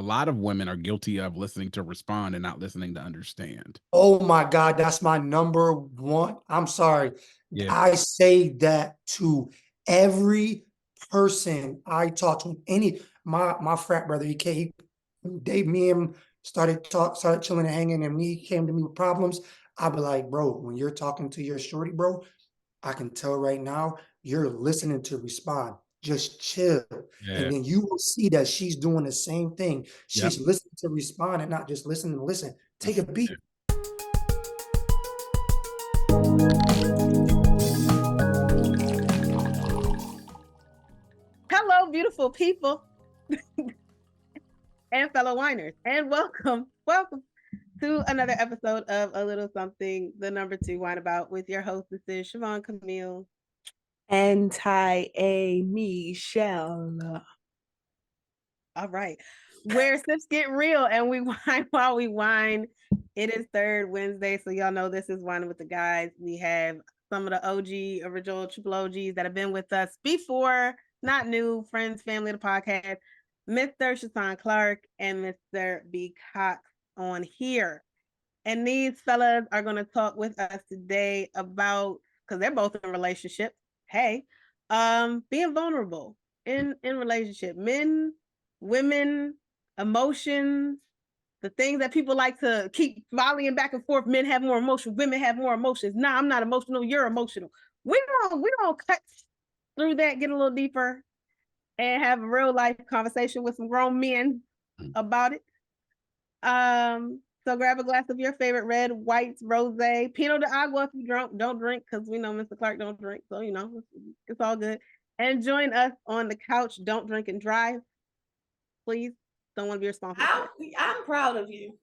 lot of women are guilty of listening to respond and not listening to understand. Oh my God, that's my number one. I'm sorry. Yeah. I say that to every person I talk to. My frat brother, me and him started chilling and hanging, and he came to me with problems. I'd be like, bro, when you're talking to your shorty, bro, I can tell right now you're listening to respond. Just chill. Yeah. And then you will see that she's doing the same thing. Yep. She's listening to respond and not just listening to listen. Take a beat. Hello, beautiful people and fellow whiners, and welcome to another episode of A Little Something, the number 2 Wine About with your host. This is Siobhan Camille and Ty Michelle. All right, where sips get real and we wine while we wine. It is third Wednesday, so y'all know this is Whining with the Guys. We have some of the OG, original triple OGs that have been with us before, not new, friends, family of the podcast, Mr. Shasan Clark and Mr. B. Cox on here. And these fellas are going to talk with us today about, because they're both in relationships, hey, being vulnerable in relationship. Men, women, emotions, the things that people like to keep volleying back and forth. Men have more emotion, women have more emotions. Nah, I'm not emotional, you're emotional. We don't cut through that, get a little deeper, and have a real life conversation with some grown men about it. So grab a glass of your favorite red, white, rosé, Pinot de Agua if you don't drink, because we know Mr. Clark don't drink, so you know it's all good. And join us on the couch. Don't drink and drive, please. Don't want to be responsible. I'm proud of you.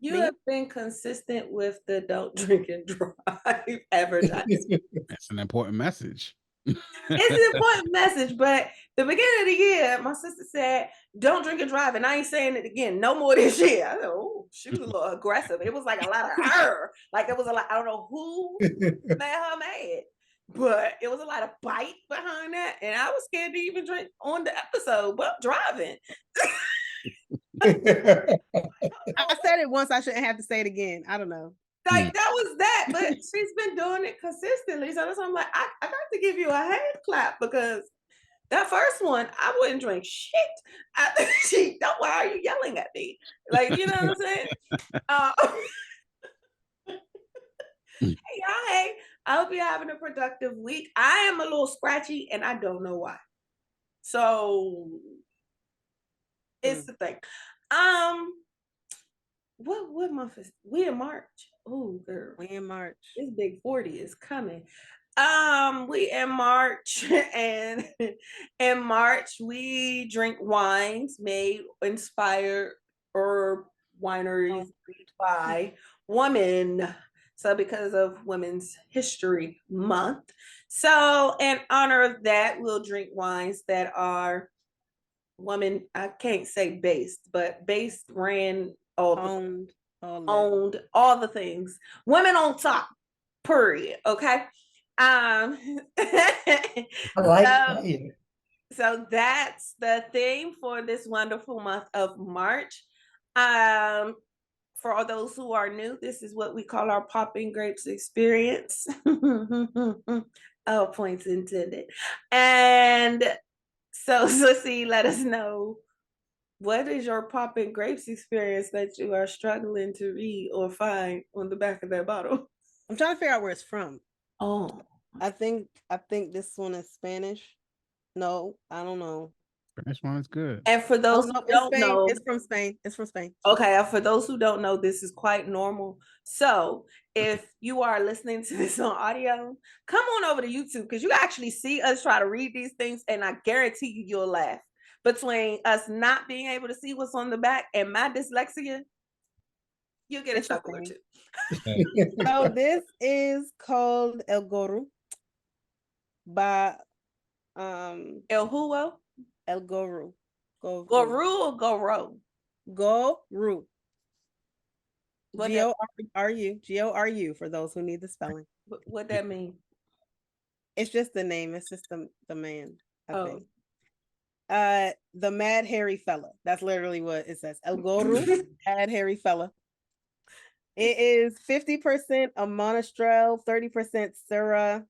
You Me? have been consistent with the don't drink and drive advertising. That's an important message. It's an important message, but the beginning of the year, my sister said, don't drink and drive, and I ain't saying it again no more this year. I said, oh, she was a little aggressive. It was like a lot of her. Like it was a lot, I don't know who made her mad, but it was a lot of bite behind that, and I was scared to even drink on the episode, but I'm driving. I said it once, I shouldn't have to say it again. I don't know. Like that was that, but she's been doing it consistently. So that's why I'm like, I got to give you a hand clap, because that first one, I wouldn't drink shit. Why are you yelling at me? Like, you know what I'm saying? Hey, y'all, hey, I hope you're having a productive week. I am a little scratchy and I don't know why. So it's the thing. What month is we in March? Oh, girl, We in March. This big 40 is coming. We in March, and in March we drink wines made, inspired, or wineries by women. So because of Women's History Month, so in honor of that, we'll drink wines that are women. I can't say based, but based, ran, owned, all the things. Women on top. Period. Okay. I like that. So that's the theme for this wonderful month of March. For all those who are new, this is what we call our popping grapes experience. Oh, points intended. And so, Sissy, let us know, what is your popping grapes experience that you are struggling to read or find on the back of that bottle? I'm trying to figure out where it's from. Oh, I think this one is Spanish. No, I don't know. Spanish wine is good. And for those who don't know, it's from Spain. It's from Spain. Okay, for those who don't know, this is quite normal. So if you are listening to this on audio, come on over to YouTube, because you actually see us try to read these things, and I guarantee you, you'll laugh. Between us not being able to see what's on the back and my dyslexia, you'll get a chuckle or two. So this is called El Goro by El Huo? El Goro. Goru or Goro? Goru. G-O-R-U. G-O-R-U for those who need the spelling. What that mean? It's just the name. It's just the man, I think. The mad hairy fella. That's literally what it says. El Gorro, mad hairy fella. It is 50% a monastrell, 30% Syrah,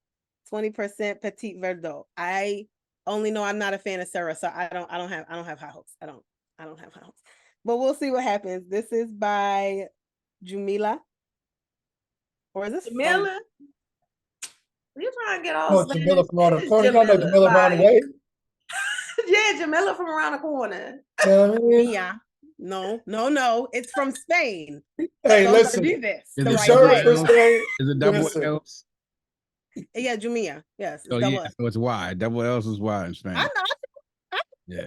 20% Petit Verdot. I only know I'm not a fan of Syrah, so I don't have high hopes. I don't have high hopes. But we'll see what happens. This is by Jumila. Or is this Jamila? You trying to get all Oh, Spanish? Jamila from around the It's corner. Y'all know Jamila around the like- way. Yeah, Jamila from around the corner. You know what I mean? Yeah. No. It's from Spain. Hey, Don't listen. do this. Is The it right Sure, way. first grade. Is it double Listen. L's? Yeah, Jumia. Yes. It's Oh double yeah, S. so it's Y. Double L's is Y in I Spanish. know. Yeah. I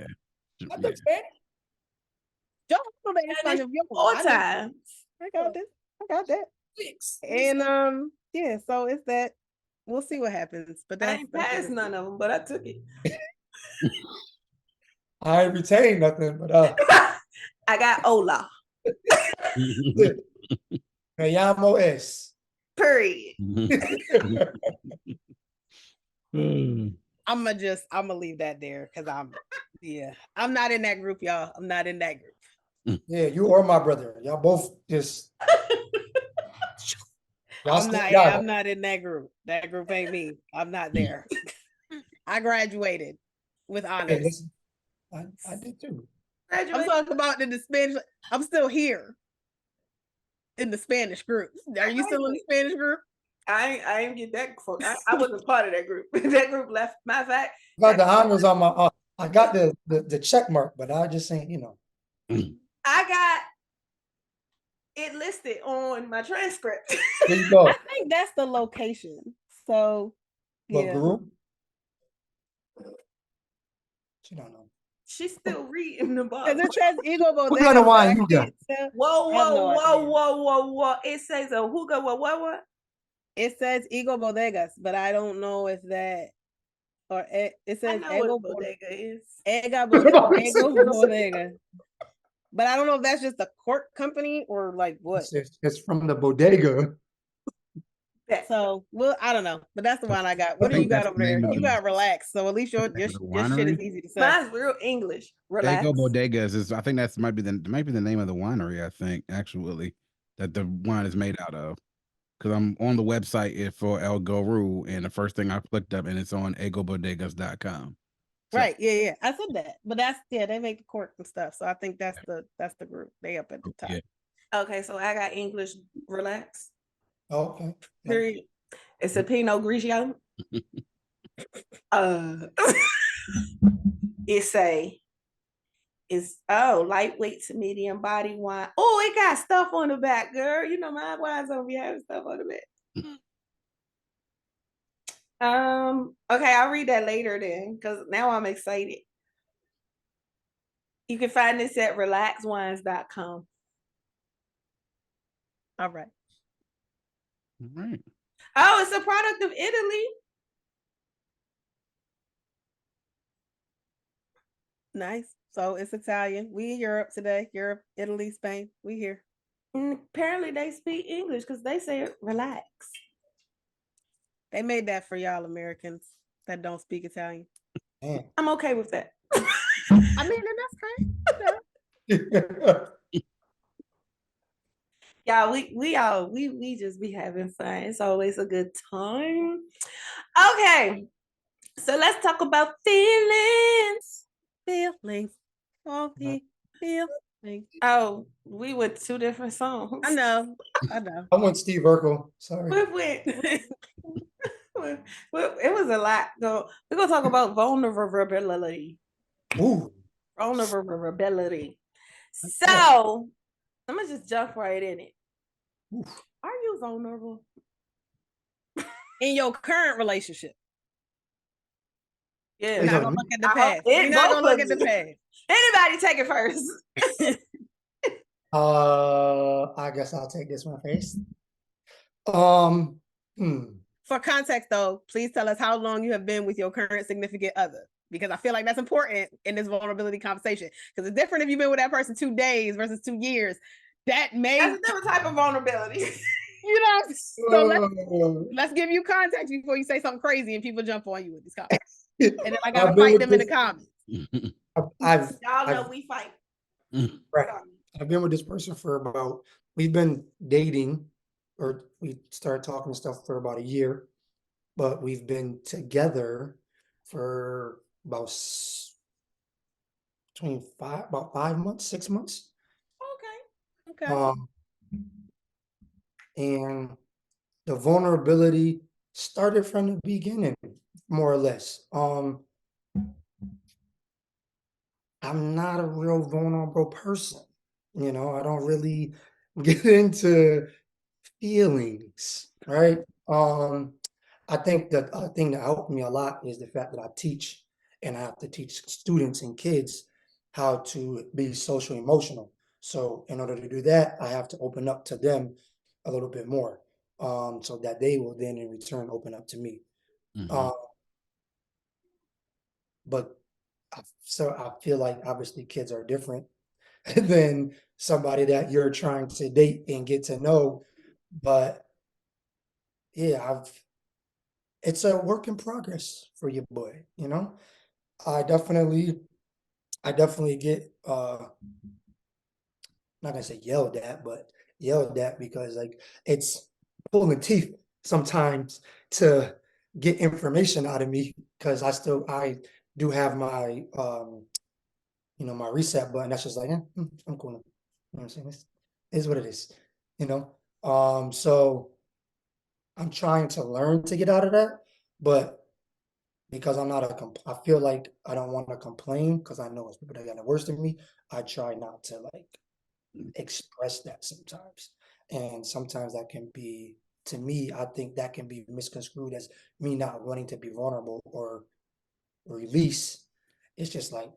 Yeah. took Spanish. Yo hablo de Spanish español. Yo, all I times. got this. I got that. And yeah, so it's that. We'll see what happens. But I that's ain't passed none of them, but I took it. I ain't retained nothing, but I got Ola. me llamo es. Period. I'm gonna leave that there because I'm not in that group, y'all. I'm not in that group. Yeah, you or my brother. Y'all both just. I'm not in that group. That group ain't me. I'm not there. I graduated with Hey, honors. listen, I did too. I'm talking about in the Spanish. I'm still here in the Spanish group. Are you still in the Spanish group? I ain't get that. I wasn't part of that group. That group left. Matter of fact, Got the honors on my. I got the check mark, but I just ain't. I got it listed on my transcript. There you go. I think that's the location. So What yeah. group? She don't know. She's still reading the book. Because it says Ego Bodega. What kind of wine you but I got? can't tell- Whoa, I have no idea. whoa. It says a hookah. What? It says Ego Bodegas, but I don't know if that or it I says know Ego what bodega is. Ego Bodega. But I don't know if that's just a cork company or like what. It's from the bodega. So I don't know, but that's the one I got. What do think you got that's over the there? name of You the- got relaxed, so at least your name of the shit is winery? easy to say. Mine's real English. Relax. Ego Bodegas is. I think that's might be the name of the winery. I think actually that the wine is made out of. Because I'm on the website for El Goru, and the first thing I clicked up, and it's on egobodegas.com. So, Right? Yeah. I said that, but they make the cork and stuff. So I think that's the group. They up at the top. yeah. Okay, so I got English. Relax. Okay. Period. It's a Pinot Grigio. It's lightweight to medium body wine. Oh, it got stuff on the back, girl. You know my wines don't be having stuff on the back. Okay, I'll read that later then, because now I'm excited. You can find this at relaxwines.com. All right. All right. Oh, it's a product of Italy. Nice. So it's Italian. We in Europe today. Europe, Italy, Spain. We here. And apparently they speak English because they say relax. They made that for y'all Americans that don't speak Italian. Man. I'm okay with that. I mean, and that's great. Yeah, we just be having fun. It's always a good time. Okay, so let's talk about feelings. Feelings. Oh, feelings. Oh, we went 2 different songs. I know. I went Steve Urkel. Sorry. We went. It was a lot. So we're gonna talk about vulnerability. Ooh. Vulnerability. So I'm gonna just jump right in it. Oof. Are you vulnerable? In your current relationship. Yeah. We're not gonna look at the I hope past. We're not both gonna look of at the you. past. Anybody take it first? I guess I'll take this one first. For context, though, please tell us how long you have been with your current significant other, because I feel like that's important in this vulnerability conversation. Because it's different if you've been with that person 2 days versus 2 years. That may, That's a different type of vulnerability. so let's give you context before you say something crazy and people jump on you with this comment. And then I gotta I've been fight with them in the this- comments. I've Y'all know I've we fight. Mm. right. Sorry. I've been with this person for about, we've been dating, or we started talking and stuff for about a year, but we've been together for about about 5 months, 6 months. Okay. Okay. Um, and the vulnerability started from the beginning, more or less. I'm not a real vulnerable person. I don't really get into feelings, right? I think that a thing that helped me a lot is the fact that I teach, and I have to teach students and kids how to be social emotional. So in order to do that, I have to open up to them a little bit more, so that they will then in return open up to me. Mhm. Uh, but so I feel like obviously kids are different than somebody that you're trying to date and get to know. But yeah, it's a work in progress for your boy, I definitely I definitely get not gonna say yelled at, but yelled at because like it's pulling teeth sometimes to get information out of me because I do have my my reset button that's just like I'm cool. You know what I'm saying? This is what it is, you know. So I'm trying to learn to get out of that, but because I'm not I feel like I don't want to complain because I know it's people that got it worse than me. I try not to like express that sometimes. And sometimes that can be, to me, I think that can be misconstrued as me not wanting to be vulnerable or release. It's just like,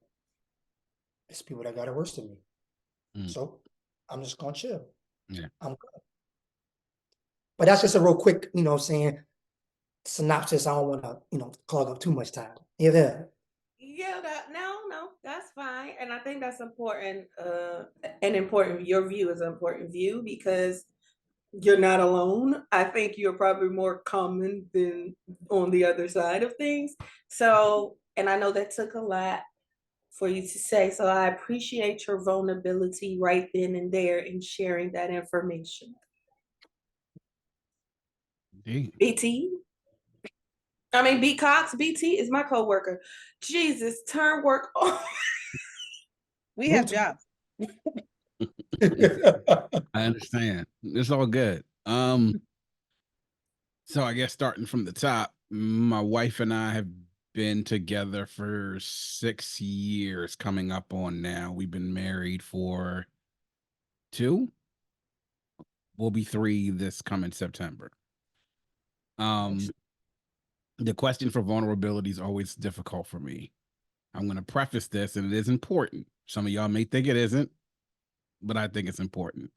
it's people that got it worse than me. Mm. So I'm just gonna chill. Yeah. I'm good. But that's just a real quick, saying synopsis. I don't want to, clog up too much time. Yeah. Yeah, no, that's fine. And I think that's important. Your view is an important view because you're not alone. I think you're probably more common than on the other side of things. So, and I know that took a lot for you to say. So I appreciate your vulnerability right then and there in sharing that information. Indeed. BT, I mean B Cox, BT is my coworker. Jesus, turn work off. We Move have jobs. to I understand. It's all good. So I guess starting from the top, my wife and I have been together for 6 years coming up on now. We've been married for 2. We'll be 3 this coming September. Um, the question for vulnerability is always difficult for me. I'm going to preface this, and it is important. Some of y'all may think it isn't, but I think it's important.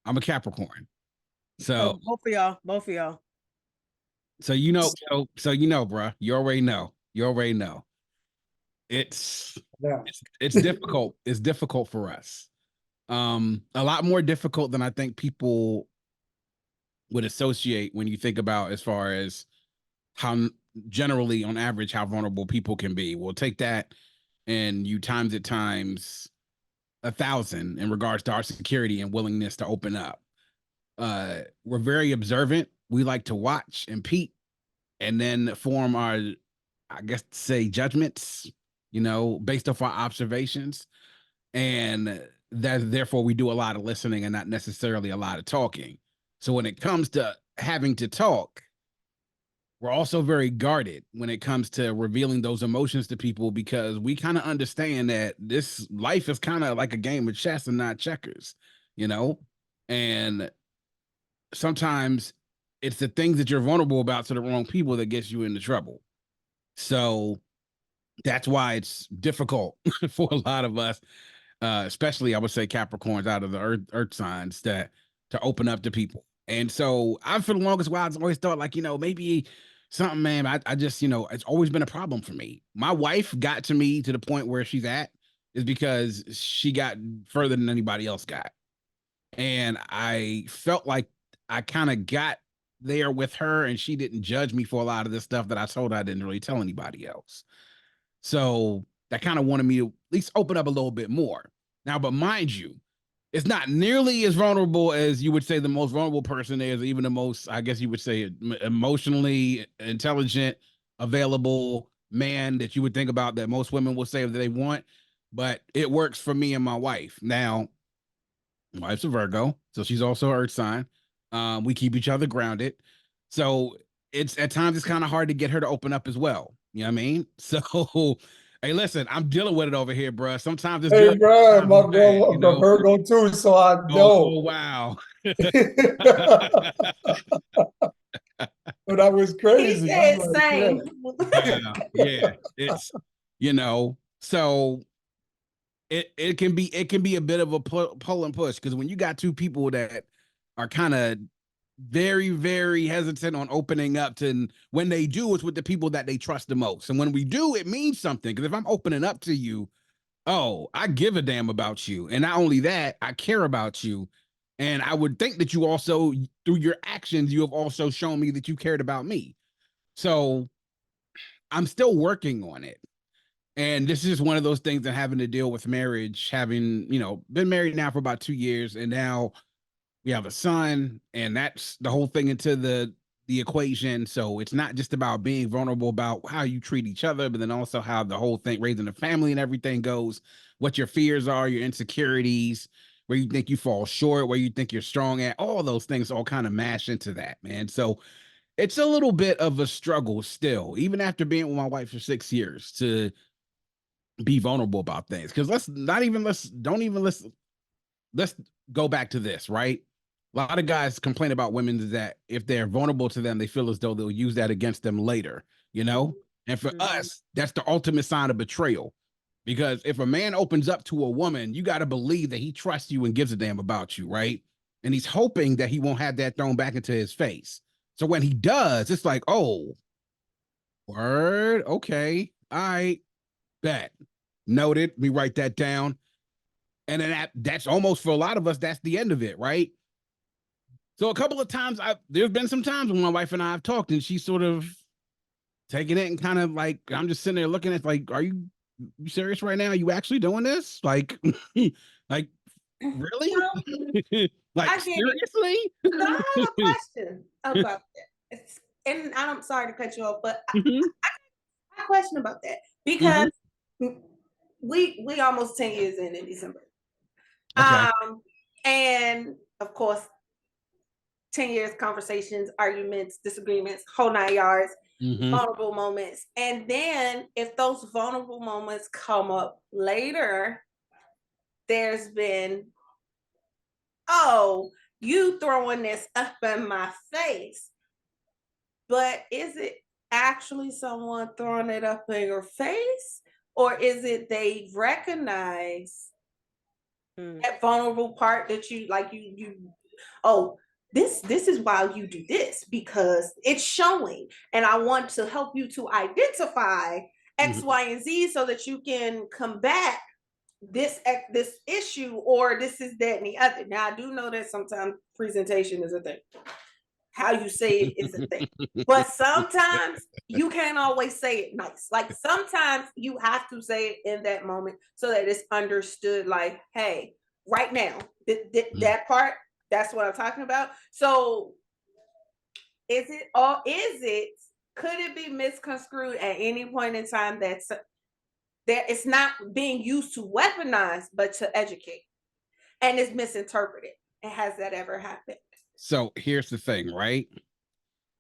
I'm a Capricorn. So, Oh, both of y'all. Both of y'all. bruh. You already know. You already know. It's Yeah. it's difficult. It's difficult for us. A lot more difficult than I think people would associate when you think about as far as how generally on average how vulnerable people can be. We'll take that and you times it times 1,000 in regards to our security and willingness to open up. We're very observant. We like to watch and peek and then form our, I guess, say judgments, based off our observations. And that therefore we do a lot of listening and not necessarily a lot of talking. So when it comes to having to talk, we're also very guarded when it comes to revealing those emotions to people because we kind of understand that this life is kind of like a game of chess and not checkers, you know? And sometimes it's the things that you're vulnerable about to the wrong people that gets you into trouble. So that's why it's difficult for a lot of us, especially I would say Capricorns out of the earth signs to open up to people. And so I, for the longest while, I've always thought like, maybe something, man, I just, it's always been a problem for me. My wife got to me to the point where she's at is because she got further than anybody else got. And I felt like I kind of got there with her and she didn't judge me for a lot of this stuff that I told her I didn't really tell anybody else. So that kind of wanted me to at least open up a little bit more. Now, but mind you, it's not nearly as vulnerable as you would say the most vulnerable person is, or even the most, I guess you would say, emotionally intelligent, available man that you would think about that most women will say that they want. But it works for me and my wife. Now, my wife's a Virgo, so she's also Earth sign. We keep each other grounded. So it's at times it's kind of hard to get her to open up as well. You know what I mean? So hey, listen, I'm dealing with it over here, bro. Sometimes it's Hey, good, bro, sometimes my it's bad, girl, you the know. Virgo too, so I Oh know. wow. But that was He crazy. I'm said like, same. Wow. Yeah. It's so it can be a bit of a pull and push, because when you got two people that are kind of very, very hesitant on opening up to, and when they do, it's with the people that they trust the most. And when we do, it means something. Because if I'm opening up to you, oh, I give a damn about you. And not only that, I care about you. And I would think that you also, through your actions, you have also shown me that you cared about me. So I'm still working on it. And this is one of those things that having to deal with marriage, having, been married now for about 2 years, and now we have a son, and that's the whole thing into the equation. So it's not just about being vulnerable about how you treat each other, but then also how the whole thing, raising a family and everything goes, what your fears are, your insecurities, where you think you fall short, where you think you're strong at, all those things all kind of mash into that, man. So it's a little bit of a struggle still, even after being with my wife for 6 years, to be vulnerable about things. Because let's go back to this, right? A lot of guys complain about women that if they're vulnerable to them, they feel as though they'll use that against them later, you know? And for us, that's the ultimate sign of betrayal. Because if a man opens up to a woman, you got to believe that he trusts you and gives a damn about you, right? And he's hoping that he won't have that thrown back into his face. So when he does, it's like, oh, word, okay, all right, bet. Noted. We write that down. And then that's almost, for a lot of us, that's the end of it, right? So a couple of times, there's been some times when my wife and I have talked, and she's sort of taking it and kind of like, I'm just sitting there looking at, like, are you serious right now? Are you actually doing this? Like, like, really? Like, I get it. seriously? So I have a question about that. And I'm sorry to cut you off, but I Mhm, have a question about that mhm. because we almost 10 years in December. Okay. And of course, 10 years, conversations, arguments, disagreements, whole 9 yards, Mhm. vulnerable moments. And then if those vulnerable moments come up later, there's been, oh, you throwing this up in my face. But is it actually someone throwing it up in your face? Or is it they recognize that vulnerable part that you like oh, this is why you do this, because it's showing, and I want to help you to identify X, Mhm. Y, and Z so that you can combat this issue, or this is that and the other. Now I do know that sometimes presentation is a thing. How you say it is a thing. But sometimes you can't always say it nice. Like sometimes you have to say it in that moment so that it's understood, like, hey, right now, that part, that's what I'm talking about. So could it be misconstrued at any point in time that it's not being used to weaponize, but to educate, and it's misinterpreted? And has that ever happened? So here's the thing, right?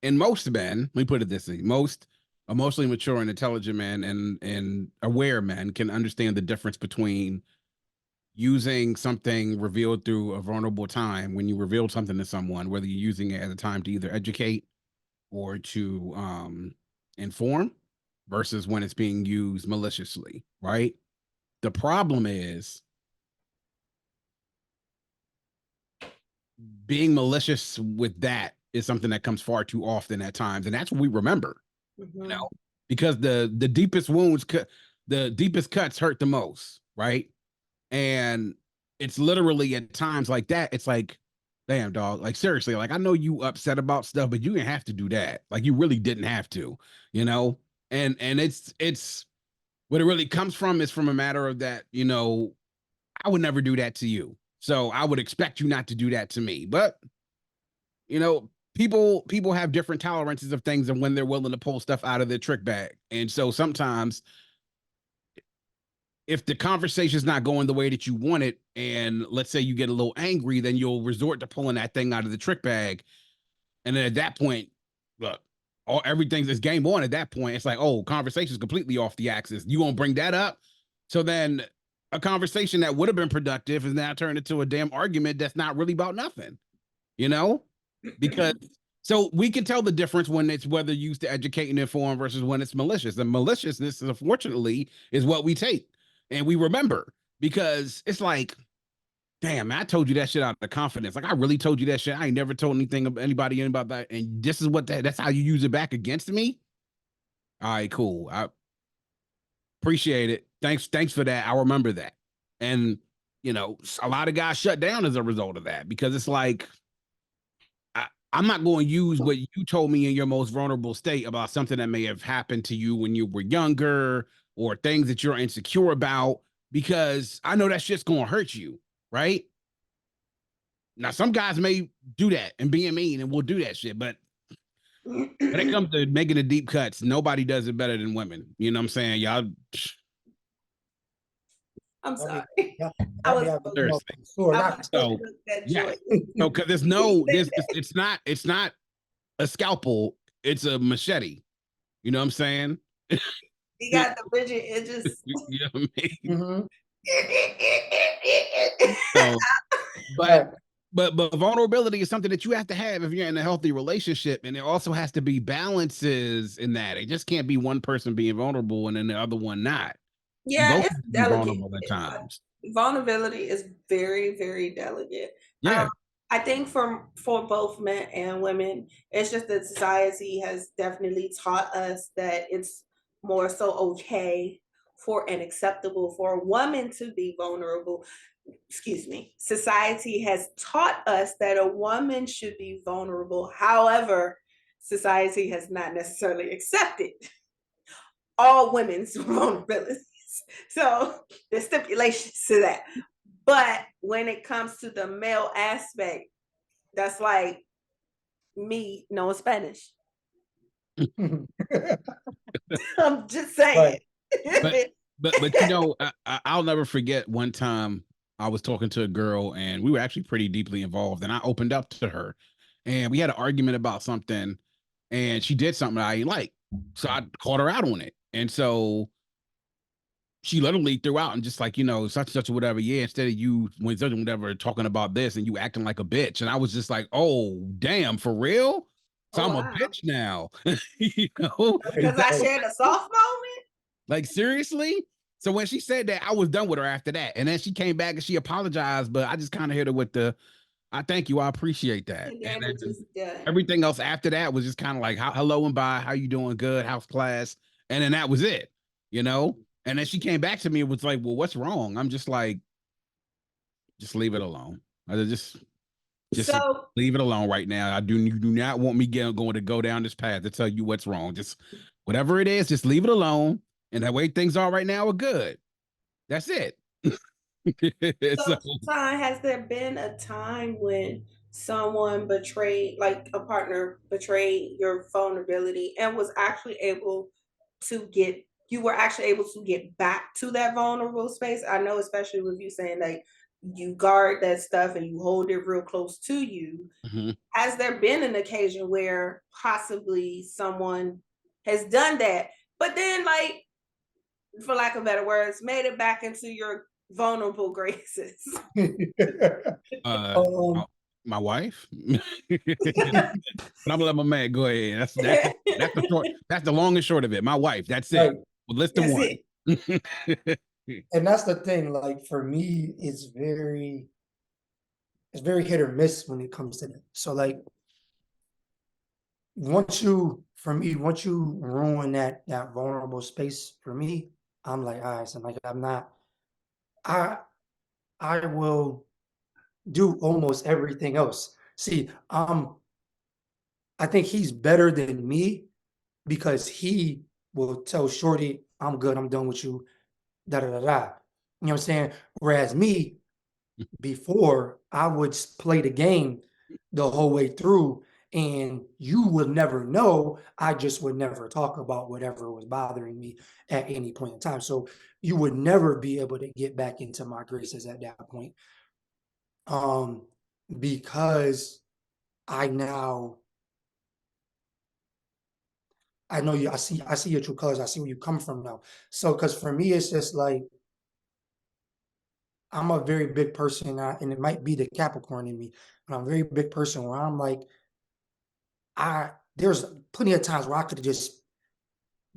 And most men, let me put it this way, most emotionally mature and intelligent men and aware men can understand the difference between using something revealed through a vulnerable time, when you reveal something to someone, whether you're using it at a time to either educate or to inform, versus when it's being used maliciously, right? The problem is being malicious with that is something that comes far too often at times, and that's what we remember, Mm-hmm. because the deepest wounds, the deepest cuts hurt the most, right? And it's literally at times like that, it's like, damn, dog, like seriously, like I know you upset about stuff, but you didn't have to do that. Like you really didn't have to, you know? And it's what it really comes from is from a matter of that, you know, I would never do that to you. So I would expect you not to do that to me. But, you know, people have different tolerances of things and when they're willing to pull stuff out of their trick bag. And so sometimes if the conversation is not going the way that you want it, and let's say you get a little angry, then you'll resort to pulling that thing out of the trick bag. And then at that point, look, everything's this game on at that point. It's like, oh, conversation's completely off the axis. You won't bring that up. So then a conversation that would have been productive is now turned into a damn argument that's not really about nothing, you know? Because so we can tell the difference when it's whether used to educate and inform versus when it's malicious. And maliciousness, unfortunately, is what we take and we remember because it's like, damn, man, I told you that shit out of confidence. Like I really told you that shit. I ain't never told anything about anybody about that. And this is what that's how you use it back against me. All right, cool. I appreciate it. Thanks for that. I remember that. And you know, a lot of guys shut down as a result of that because it's like I'm not going to use what you told me in your most vulnerable state about something that may have happened to you when you were younger or things that you're insecure about because I know that shit's going to hurt you, right? Now, some guys may do that and being mean and will do that shit, but when it comes to making the deep cuts, nobody does it better than women. You know what I'm saying? Y'all. I'm sorry. I was so yeah. No, because there's no, it's not a scalpel, it's a machete. You know what I'm saying? You got the rigid edges. You know what I mean? Mm-hmm. So, but vulnerability is something that you have to have if you're in a healthy relationship, and there also has to be balances in that. It just can't be one person being vulnerable and then the other one not. Yeah, it's delicate. Vulnerable at times. Vulnerability is very, very delicate. Yeah. I think for both men and women, it's just that society has definitely taught us that it's more so okay for and acceptable for a woman to be vulnerable. Excuse me. Society has taught us that a woman should be vulnerable. However, society has not necessarily accepted all women's vulnerabilities. So there's stipulations to that. But when it comes to the male aspect, that's like me knowing Spanish. I'm just saying. But you know, I'll never forget one time I was talking to a girl and we were actually pretty deeply involved and I opened up to her and we had an argument about something and she did something I didn't like. So I called her out on it. And so she literally threw out and just like, you know, such or whatever. Yeah, instead of you when such and whatever talking about this and you acting like a bitch. And I was just like, oh, damn, for real? So I'm a bitch now. You know? Because I shared a soft moment. Like, seriously? So when she said that, I was done with her after that. And then she came back and she apologized, but I just kind of hit her with the, I thank you. I appreciate that. And then everything else after that was just kind of like, hello and bye. How you doing? Good. How's class? And then that was it, you know? And then she came back to me and was like, well, what's wrong? I'm just like, just leave it alone. Just so, leave it alone right now. You do not want me going to go down this path to tell you what's wrong. Just whatever it is, just leave it alone. And the way things are right now are good. That's it. So, has there been a time when someone betrayed, like a partner betrayed your vulnerability and was actually able to you were actually able to get back to that vulnerable space? I know, especially with you saying like you guard that stuff and you hold it real close to you. Mm-hmm. Has there been an occasion where possibly someone has done that, but then like, for lack of better words, made it back into your vulnerable graces? My wife. But I'm gonna let my man go ahead. That's the long and short of it. My wife. That's it. Right. Well, list of one. And that's the thing. Like for me, it's very hit or miss when it comes to that. So like, once you ruin that vulnerable space for me, I'm like, all right, so like I will do almost everything else. See, I think he's better than me because he will tell Shorty, I'm good, I'm done with you, da da da da. You know what I'm saying? Whereas me, before, I would play the game the whole way through, and you would never know. I just would never talk about whatever was bothering me at any point in time. So you would never be able to get back into my graces at that point. Because I now I know you, I see your true colors, I see where you come from now. So because for me, it's just like I'm a very big person, and it might be the Capricorn in me, but I'm a very big person where I'm like, there's plenty of times where I could have just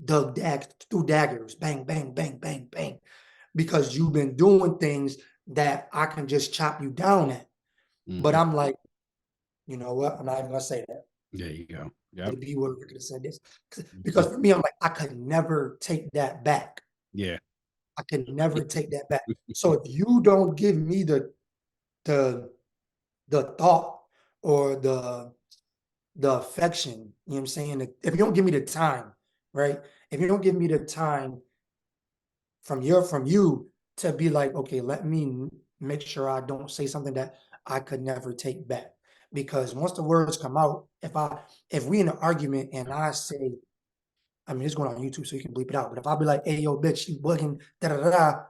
threw daggers, bang, bang, bang, bang, bang, because you've been doing things that I can just chop you down at. But I'm like, you know what? I'm not even gonna say that. There you go. The Yep. B word, I could have said this. Because for me, I'm like, I could never take that back. Yeah. I can never take that back. So if you don't give me the thought or the affection, you know what I'm saying? If you don't give me the time, right? If you don't give me the time from you to be like, okay, let me make sure I don't say something that I could never take back. Because once the words come out, if we in an argument and I say, I mean, it's going on YouTube, so you can bleep it out. But if I be like, hey, yo, bitch, you bugging, da da da da,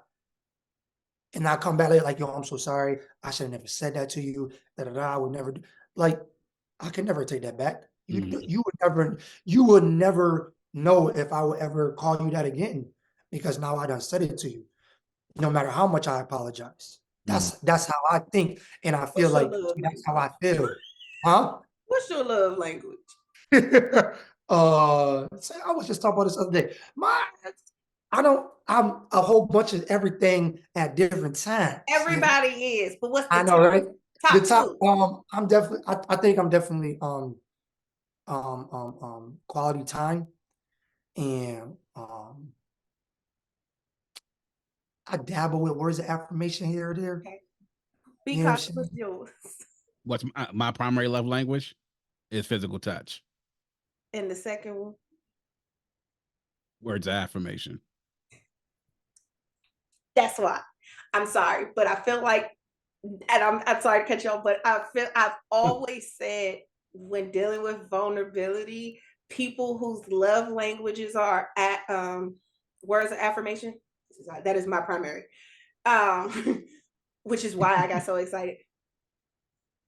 and I come back later like, yo, I'm so sorry. I should have never said that to you. Da da da. I would never do. Like, I can never take that back. You would never know if I would ever call you that again, because now I done said it to you. No matter how much I apologize. That's how I think, and I feel What's your like love that's how language? I feel. Huh? What's your love language? I was just talking about this other day. I'm a whole bunch of everything at different times. Everybody is, but what's the I know, right? The top top, two? I'm definitely, I think I'm definitely, quality time, and, I dabble with words of affirmation here or there. Okay. You know what I'm Because saying? what's yours? What's my primary love language is physical touch, And the second one? words of affirmation. That's why. I'm sorry, but I feel like, and I'm sorry to cut you off, but I've always said, when dealing with vulnerability, people whose love languages are at words of affirmation, that is my primary. Which is why I got so excited.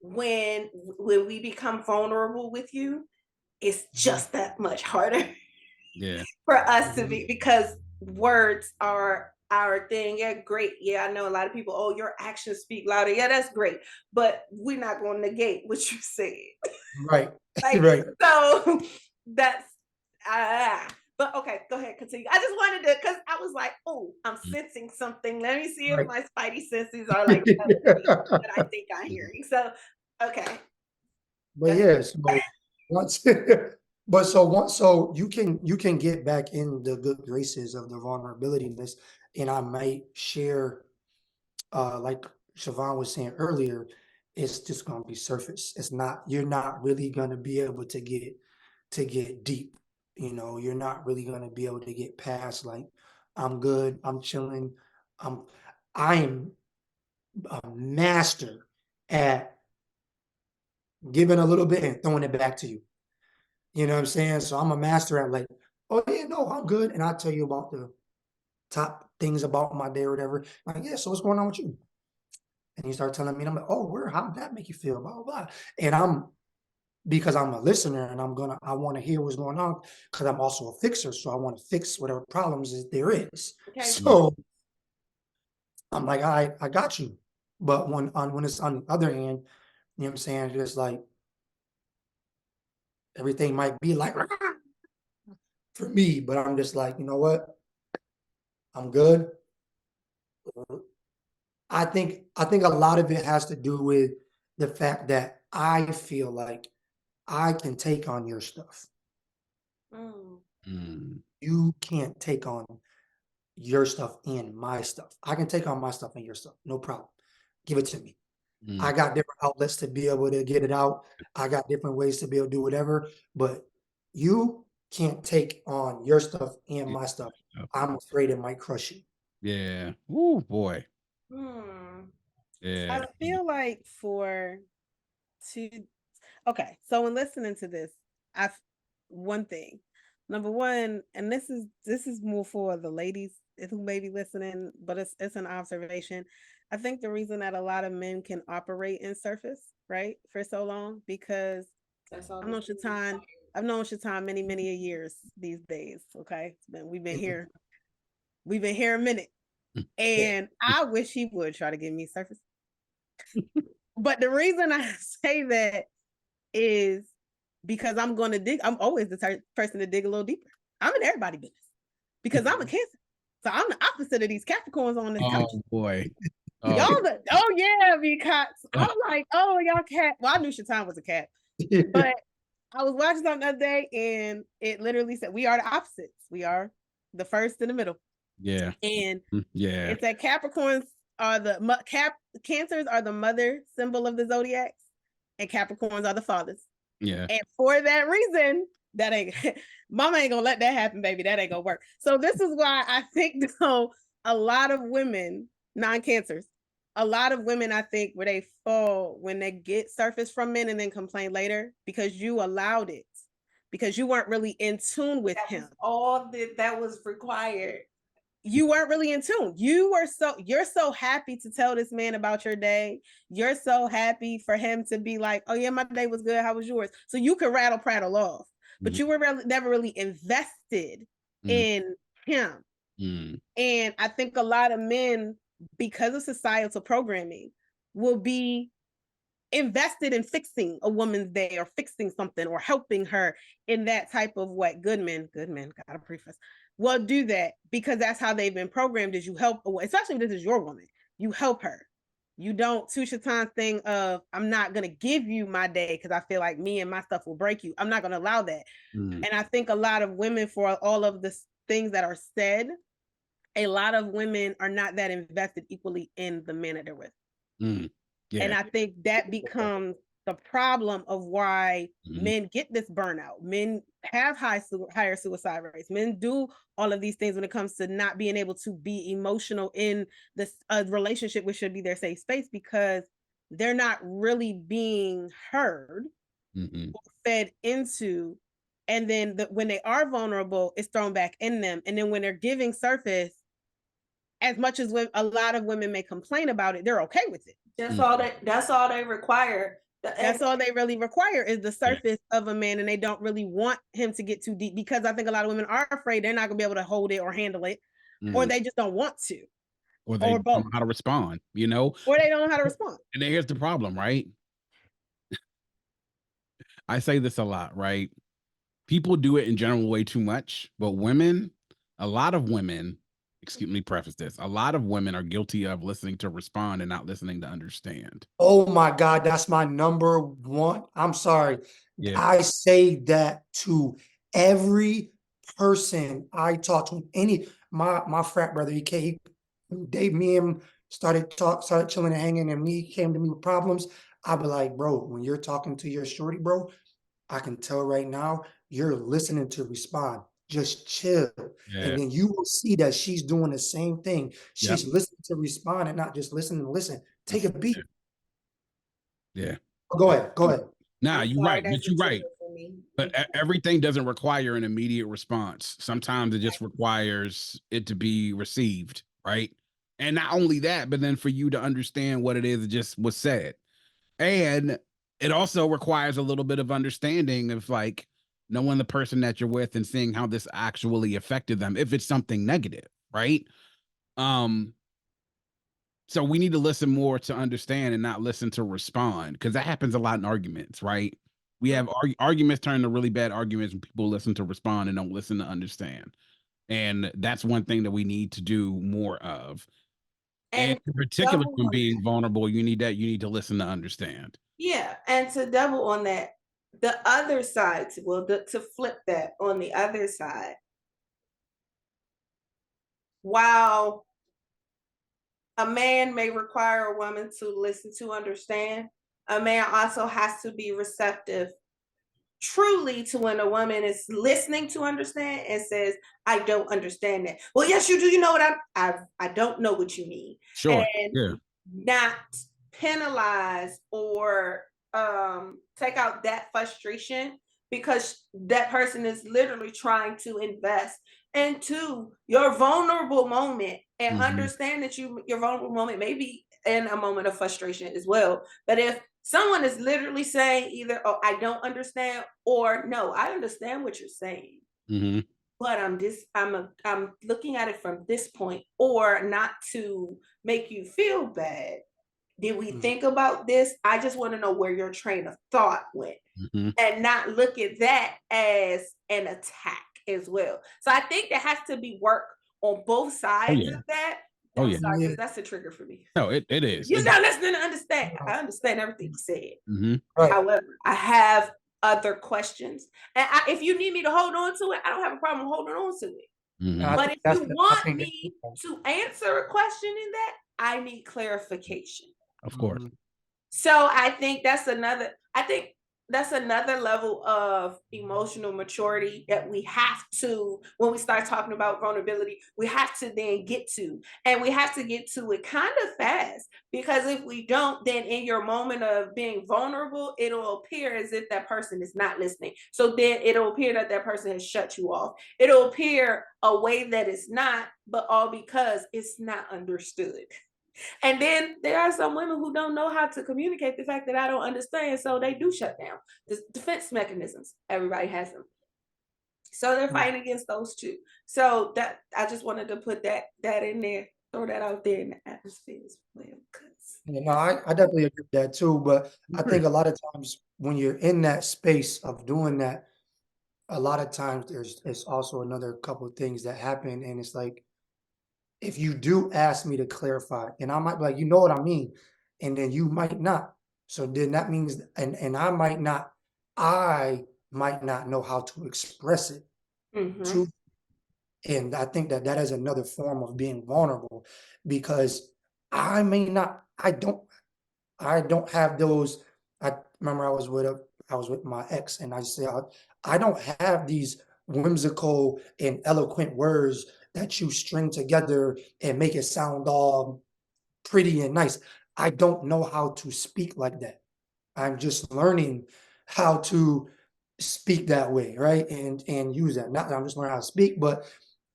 When we become vulnerable with you, it's just that much harder. Yeah. For us to be, because words are our thing. Yeah, great. Yeah, I know a lot of people, oh, your actions speak louder. Yeah, that's great. But we're not going to negate what you said. Right. Like, Right. so that's but okay, go ahead, continue. I just wanted to, because I was like, oh, I'm sensing something. Let me see if my spidey senses are like what I think I'm hearing. So okay. But yeah, so once so you can get back in the good graces of the vulnerabilityness, and I might share, like Siobhan was saying earlier, it's just gonna be surface. You're not really gonna be able to get deep. You know, you're not really gonna be able to get past like, I'm good, I'm chilling. I am a master at giving a little bit and throwing it back to you. You know what I'm saying? So I'm a master at like, oh yeah, no, I'm good. And I'll tell you about the top things about my day or whatever. Like, yeah, so what's going on with you? And you start telling me, and I'm like, oh, how did that make you feel? Blah, blah, blah. And because I'm a listener and I want to hear what's going on, because I'm also a fixer. So I want to fix whatever problems there is. Okay. So I'm like, all right, I got you. But when it's on the other hand, you know what I'm saying? It's like everything might be like for me, but I'm just like, you know what? I'm good. I think a lot of it has to do with the fact that I feel like I can take on your stuff. You can't take on your stuff and my stuff. I can take on my stuff and your stuff, no problem. Give it to me. I got different outlets to be able to get it out. I got different ways to be able to do whatever. But you, can't take on your stuff and my stuff. I'm afraid it might crush you. Yeah. Oh boy. Hmm. Yeah. I feel like okay, so when listening to this, one thing, number one, and this is more for the ladies who may be listening, but it's an observation. I think the reason that a lot of men can operate in surface, right, for so long, because That's all I've known Shaitan, many a years these days. Okay. We've been here a minute. And I wish he would try to give me surface. But the reason I say that is because I'm always the person to dig a little deeper. I'm in everybody's business because I'm a Cancer. So I'm the opposite of these Capricorns on this couch. Oh boy. Y'all, Oh, oh yeah, because I'm like, oh, y'all cat. Well, I knew Shaitan was a cat, but I was watching something the other day and it literally said, we are the opposites. We are the first in the middle. yeah. And Yeah. it said Capricorns are Cancers are the mother symbol of the zodiacs, and Capricorns are the fathers. Yeah. And for that reason, that ain't mama ain't gonna let that happen, baby. That ain't gonna work. So this is why I think though a lot of women, non-cancers, a lot of women I think where they fall when they get surface from men and then complain later because you allowed it. Because you weren't really in tune with him. All that was required. You weren't really in tune. You're so happy to tell this man about your day. You're so happy for him to be like, oh yeah, my day was good. How was yours? So you could prattle off, but you were never really invested in him. And I think a lot of men, because of societal programming, will be invested in fixing a woman's day or fixing something or helping her in that type of way. Good men, gotta preface, will do that because that's how they've been programmed. Is you help, especially if this is your woman, you help her. You don't to Shaitan's thing of I'm not gonna give you my day because I feel like me and my stuff will break you. I'm not gonna allow that. And I think a lot of women, for all of the things that are said, a lot of women are not that invested equally in the men that they're with. Yeah. And I think that becomes the problem of why men get this burnout. Men have higher suicide rates. Men do all of these things when it comes to not being able to be emotional in this relationship, which should be their safe space, because they're not really being heard or fed into. And then when they are vulnerable, it's thrown back in them. And then when they're giving surface, as much as a lot of women may complain about it, they're okay with it. That's all they require. That's all they really require is the surface of a man, and they don't really want him to get too deep because I think a lot of women are afraid they're not gonna be able to hold it or handle it, or they just don't want to, Or they don't know how to respond, or they don't know how to respond. And then here's the problem, right? I say this a lot, right? People do it in general way too much, but a lot of women, excuse me, preface this, a lot of women are guilty of listening to respond and not listening to understand. Oh my God, that's my number one. I'm sorry. Yeah. I say that to every person I talk to. My frat brother, me and him started chilling and hanging, and he came to me with problems. I'd be like, bro, when you're talking to your shorty, bro, I can tell right now you're listening to respond. Just chill. Yeah. And then you will see that she's doing the same thing. She's listening to respond and not just listening to listen. Take a beat. Yeah. Go ahead. Nah, you're right, but you're right. But everything doesn't require an immediate response. Sometimes it just requires it to be received, right? And not only that, but then for you to understand what it is that just was said. And it also requires a little bit of understanding of like knowing the person that you're with and seeing how this actually affected them if it's something negative, right? So we need to listen more to understand and not listen to respond, because that happens a lot in arguments, right? We have arguments turn to really bad arguments when people listen to respond and don't listen to understand. And that's one thing that we need to do more of. And in particular, when being vulnerable, you need to listen to understand. Yeah, and to double on that, the other side, to flip that on the other side, while a man may require a woman to listen to understand, a man also has to be receptive truly to when a woman is listening to understand and says, I don't understand that. Well, yes, you do. You know what I don't know what you mean. Sure. And Yeah. not penalize or take out that frustration because that person is literally trying to invest into your vulnerable moment and understand that your vulnerable moment may be in a moment of frustration as well. But if someone is literally saying either, oh, I don't understand, or no, I understand what you're saying, but I'm looking at it from this point, or not to make you feel bad. Did we think about this? I just want to know where your train of thought went, and not look at that as an attack as well. So I think there has to be work on both sides of that. Oh, I'm yeah. sorry, because that's a trigger for me. No, it is. You're not listening to understand. I understand everything you said. Right. However, I have other questions. And if you need me to hold on to it, I don't have a problem holding on to it. But if you want me to answer a question in that, I need clarification. Of course. So I think that's another level of emotional maturity that we have to, when we start talking about vulnerability, we have to then get to. And we have to get to it kind of fast, because if we don't, then in your moment of being vulnerable, it'll appear as if that person is not listening. So then it'll appear that that person has shut you off. It'll appear a way that it's not, but all because it's not understood. And then there are some women who don't know how to communicate the fact that I don't understand, so they do shut down. The defense mechanisms, everybody has them. So they're fighting against those too. So that I just wanted to put that in there, throw that out there in the atmosphere as well. You know, I definitely agree with that too. But I think a lot of times when you're in that space of doing that, a lot of times there's also another couple of things that happen, and it's like, if you do ask me to clarify, and I might be like, you know what I mean, and then you might not. So then that means, and I might not know how to express it to, and I think that that is another form of being vulnerable, because I may not, I don't have those. I remember I was with my ex, and I said, I don't have these whimsical and eloquent words that you string together and make it sound all pretty and nice. I don't know how to speak like that. I'm just learning how to speak that way, right? And use that. Not that I'm just learning how to speak, but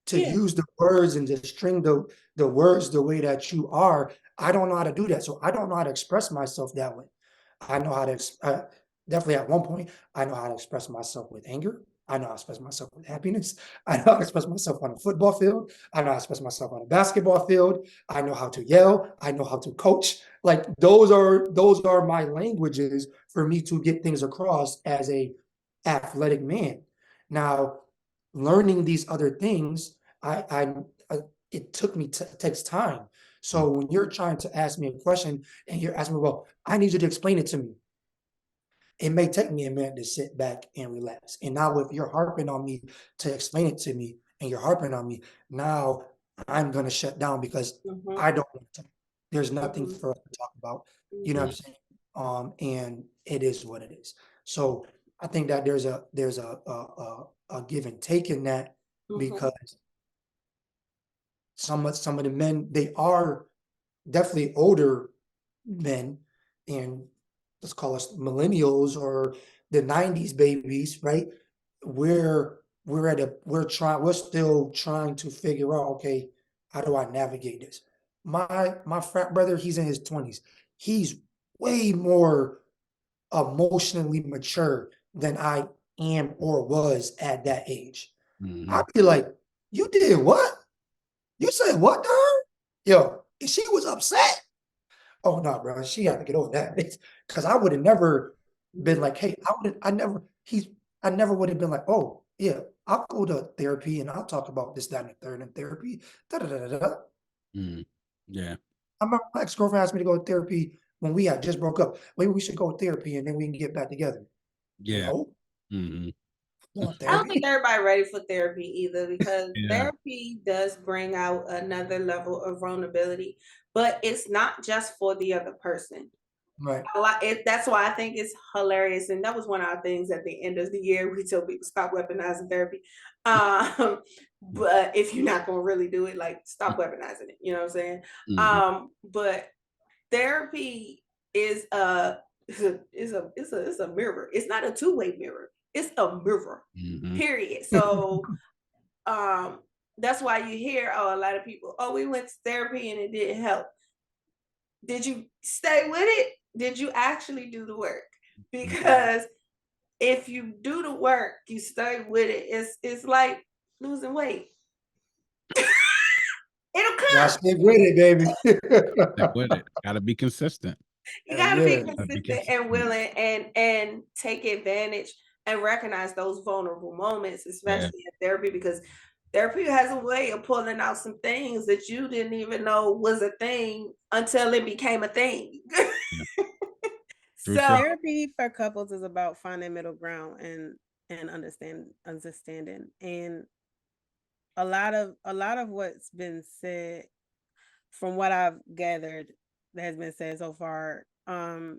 to use the words and to string the words the way that you are. I don't know how to do that. So I don't know how to express myself that way. I know how to definitely at one point, I know how to express myself with anger. I know how to express myself with happiness. I know how to express myself on a football field. I know how to express myself on a basketball field. I know how to yell. I know how to coach. Like those are my languages for me to get things across as a athletic man. Now, learning these other things, it took me takes time. So when you're trying to ask me a question and you're asking me, well, I need you to explain it to me. It may take me a minute to sit back and relax. And now if you're harping on me to explain it to me and you're harping on me, now I'm going to shut down because I don't want to. There's nothing for us to talk about. You know what I'm saying? And it is what it is. So I think that there's a give and take in that, because some of the men, they are definitely older men, and let's call us millennials or the 90s babies, right? We're still trying to figure out, okay, how do I navigate this? My frat brother, he's in his 20s. He's way more emotionally mature than I am or was at that age. I'd be like, you did what? You said what, dog? Yo, and she was upset. Oh no, bro, she had to get over that. Because I would have never been like, hey, I never would have been like, oh yeah, I'll go to therapy and I'll talk about this, that, and the third in therapy. Da, da, da, da, da. Yeah. I remember my ex-girlfriend asked me to go to therapy when we had just broke up. Maybe we should go to therapy and then we can get back together. Yeah. No, I don't think everybody ready for therapy either, because Yeah. therapy does bring out another level of vulnerability, but it's not just for the other person. Right. A lot, that's why I think it's hilarious. And that was one of our things at the end of the year. We tell people stop weaponizing therapy. But if you're not gonna really do it, like stop weaponizing it. You know what I'm saying? But therapy is it's a mirror. It's not a two-way mirror. It's a mirror. Period. So that's why you hear a lot of people, oh, we went to therapy and it didn't help. Did you stay with it? Did you actually do the work? Because if you do the work, you stay with it. It's like losing weight. It'll come. Gotta stick with it, baby. Stick with it. Gotta be consistent. You gotta be Yeah. consistent and willing and take advantage and recognize those vulnerable moments, especially in therapy, because therapy has a way of pulling out some things that you didn't even know was a thing until it became a thing. True, true. So Therapy for couples is about finding middle ground and understanding. And a lot of what's been said, from what I've gathered, that has been said so far, I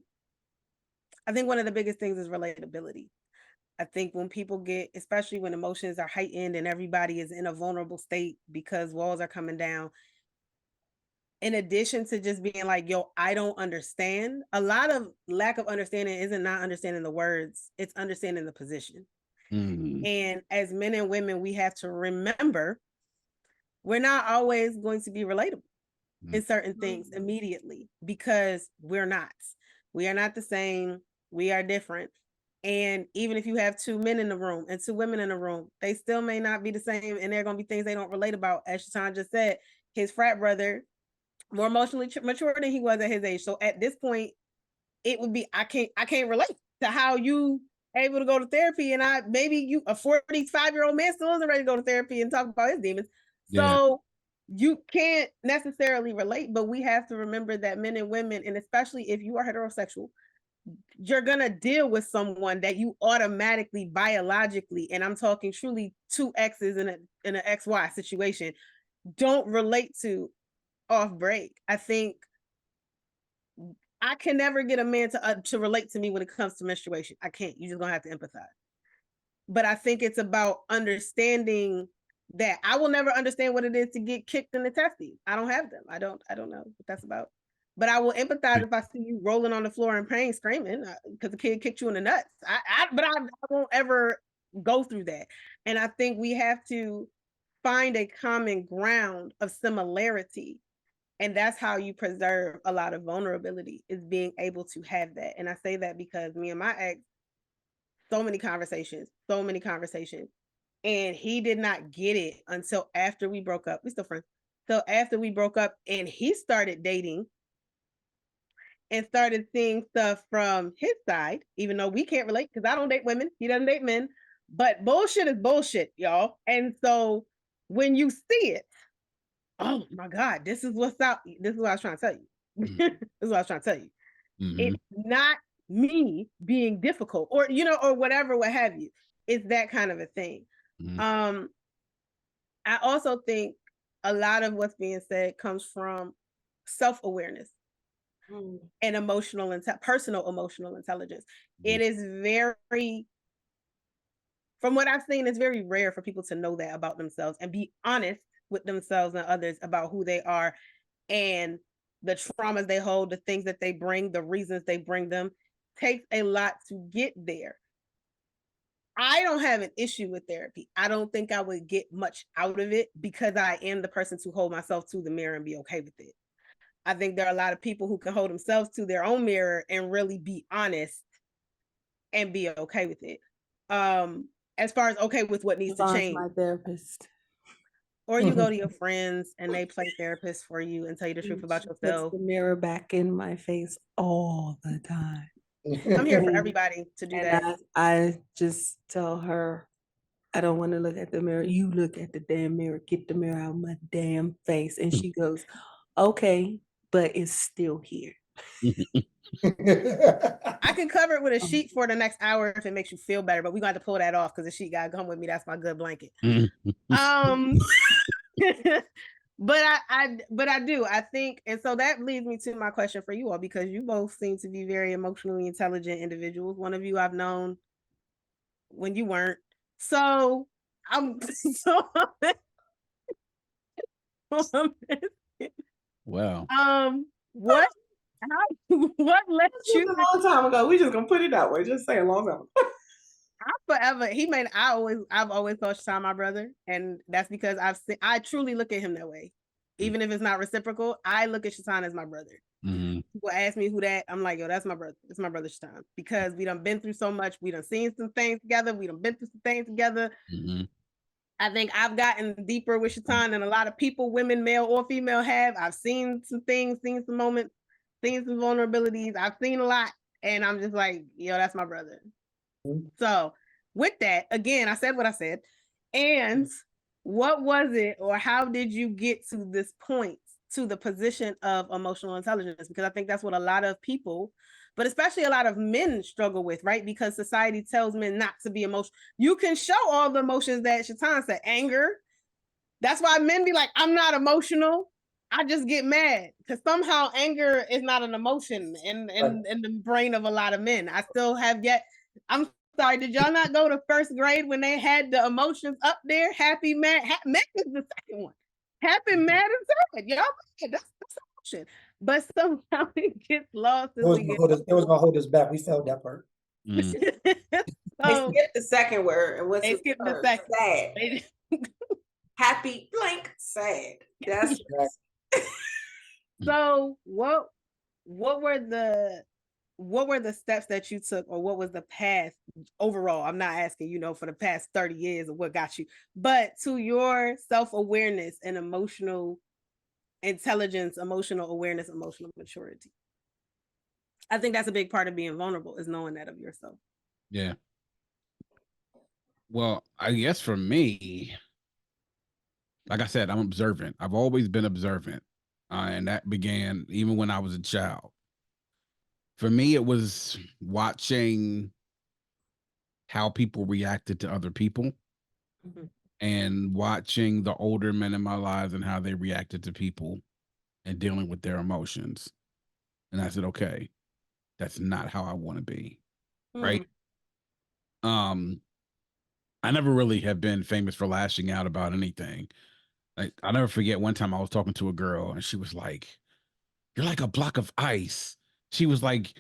think one of the biggest things is relatability. I think when people get, especially when emotions are heightened and everybody is in a vulnerable state because walls are coming down, in addition to just being like, yo, I don't understand, a lot of lack of understanding isn't not understanding the words, it's understanding the position. And as men and women, we have to remember we're not always going to be relatable in certain things immediately, because we're not. We are not the same. We are different. And even if you have two men in the room and two women in the room, they still may not be the same. And there are going to be things they don't relate about. As Shaitan just said, his frat brother, more emotionally mature than he was at his age. So at this point, it would be, I can't relate to how you able to go to therapy, and maybe you, a 45-year-old man, still isn't ready to go to therapy and talk about his demons. So you can't necessarily relate, but we have to remember that men and women, and especially if you are heterosexual, you're gonna deal with someone that you automatically, biologically, and I'm talking truly two X's in an XY situation, don't relate to off break. I think I can never get a man to relate to me when it comes to menstruation. I can't. You're just gonna have to empathize. But I think it's about understanding that I will never understand what it is to get kicked in the testes. I don't have them. I don't know what that's about. But I will empathize if I see you rolling on the floor in pain, screaming because the kid kicked you in the nuts. But I won't ever go through that. And I think we have to find a common ground of similarity, and that's how you preserve a lot of vulnerability, is being able to have that. And I say that because me and my ex, so many conversations, and he did not get it until after we broke up. We still friends. So after we broke up and he started dating and started seeing stuff from his side, even though we can't relate because I don't date women, he doesn't date men, but bullshit is bullshit, y'all. And so when you see it, oh my God, this is what's out. This is what I was trying to tell you. This is what I was trying to tell you. It's not me being difficult or, or whatever, what have you. It's that kind of a thing. I also think a lot of what's being said comes from self-awareness and personal emotional intelligence. It is very, from what I've seen, it's very rare for people to know that about themselves and be honest with themselves and others about who they are and the traumas they hold, the things that they bring, the reasons they bring them. Takes a lot to get there. I don't have an issue with therapy. I don't think I would get much out of it because I am the person to hold myself to the mirror and be okay with it. I think there are a lot of people who can hold themselves to their own mirror and really be honest and be okay with it. As far as okay with what needs to change. My therapist. Or you go to your friends and they play therapists for you and tell you the truth about yourself. Puts the mirror back in my face all the time. I'm here for everybody to do that. I just tell her, I don't want to look at the mirror. You look at the damn mirror. Get the mirror out of my damn face. And she goes, okay, but it's still here. I can cover it with a sheet for the next hour if it makes you feel better, but we got to pull that off because the sheet got to come with me. That's my good blanket. But I do. I think, and so that leads me to my question for you all, because you both seem to be very emotionally intelligent individuals. One of you I've known when you weren't. So I'm so Wow. what what let It you was a long time ago. We just gonna put it that way. Just say a long time ago. forever I've always thought Sean my brother, and that's because I truly look at him that way. Even if it's not reciprocal, I look at Shaitan as my brother. Mm-hmm. People ask me who that, I'm like, yo, that's my brother. It's my brother Shaitan, because we done been through so much. We done seen some things together. We done been through some things together. Mm-hmm. I think I've gotten deeper with Shaitan than a lot of people, women, male or female, have. I've seen some things, seen some moments, seen some vulnerabilities. I've seen a lot, and I'm just like, yo, that's my brother. So with that, again, I said what I said. And what was it, or how did you get to this point, to the position of emotional intelligence? Because I think that's what a lot of people, but especially a lot of men, struggle with, right? Because society tells men not to be emotional. You can show all the emotions that Shaitan said, anger. That's why men be like, I'm not emotional. I just get mad, because somehow anger is not an emotion in the brain of a lot of men. I still have yet. I'm sorry. Did y'all not go to first grade when they had the emotions up there? Happy, mad. Mad is the second one. Happy, mad, and sad. Y'all, that's emotion. But somehow it gets lost as we get. It was gonna hold us back. We felt that part. Mm. They So skipped the second word, and what's they the skipped the third? second. Sad. Happy, blank, sad. That's So what were the steps that you took, or what was the path overall? I'm not asking, for the past 30 years of what got you, but to your self-awareness and emotional intelligence, emotional awareness, emotional maturity. I think that's a big part of being vulnerable, is knowing that of yourself. Yeah. Well, I guess for me, like I said, I'm observant. I've always been observant. And that began even when I was a child. For me, it was watching how people reacted to other people, Mhm. and watching the older men in my lives and how they reacted to people and dealing with their emotions. And I said, okay, that's not how I want to be. Right. I never really have been famous for lashing out about anything. Like, I'll never forget one time I was talking to a girl and she was like, "You're like a block of ice." She was like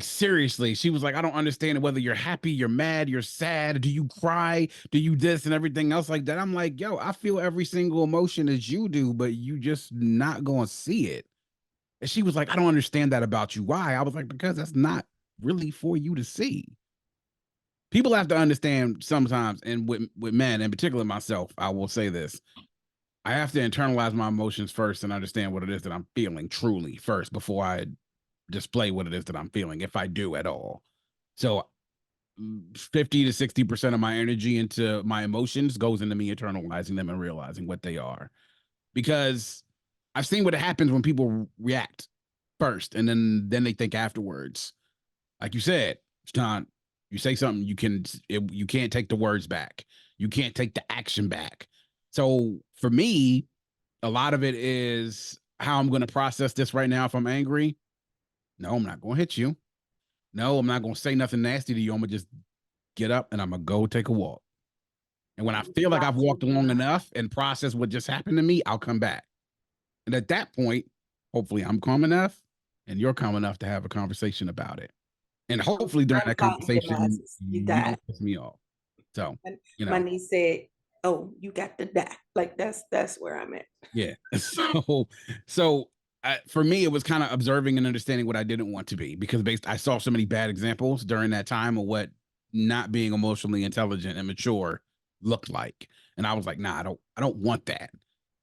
seriously, she was like, "I don't understand whether you're happy, you're mad, you're sad, do you cry, do you this and everything else like that." I'm like, "Yo, I feel every single emotion as you do, but you just not gonna see it." And she was like, "I don't understand that about you." Why? I was like, "Because that's not really for you to see." People have to understand sometimes, and with men, in particular myself, I will say this. I have to internalize my emotions first and understand what it is that I'm feeling truly first before I display what it is that I'm feeling, if I do at all. So 50 to 60% of my energy into my emotions goes into me internalizing them and realizing what they are. Because I've seen what happens when people react first and then they think afterwards. Like you said, John, you say something, you can't take the words back. You can't take the action back. So for me, a lot of it is how I'm going to process this right now. If I'm angry, no, I'm not going to hit you. No, I'm not going to say nothing nasty to you. I'm going to just get up and I'm going to go take a walk. And when I feel like I've walked long enough and processed what just happened to me, I'll come back. And at that point, hopefully I'm calm enough and you're calm enough to have a conversation about it. And hopefully during that conversation, You you died. don't piss me off. So, My niece said, "Oh, you got to die." Like that's where I'm at. yeah. So for me, it was kind of observing and understanding what I didn't want to be, because I saw so many bad examples during that time of what not being emotionally intelligent and mature looked like. And I was like, nah, I don't want that.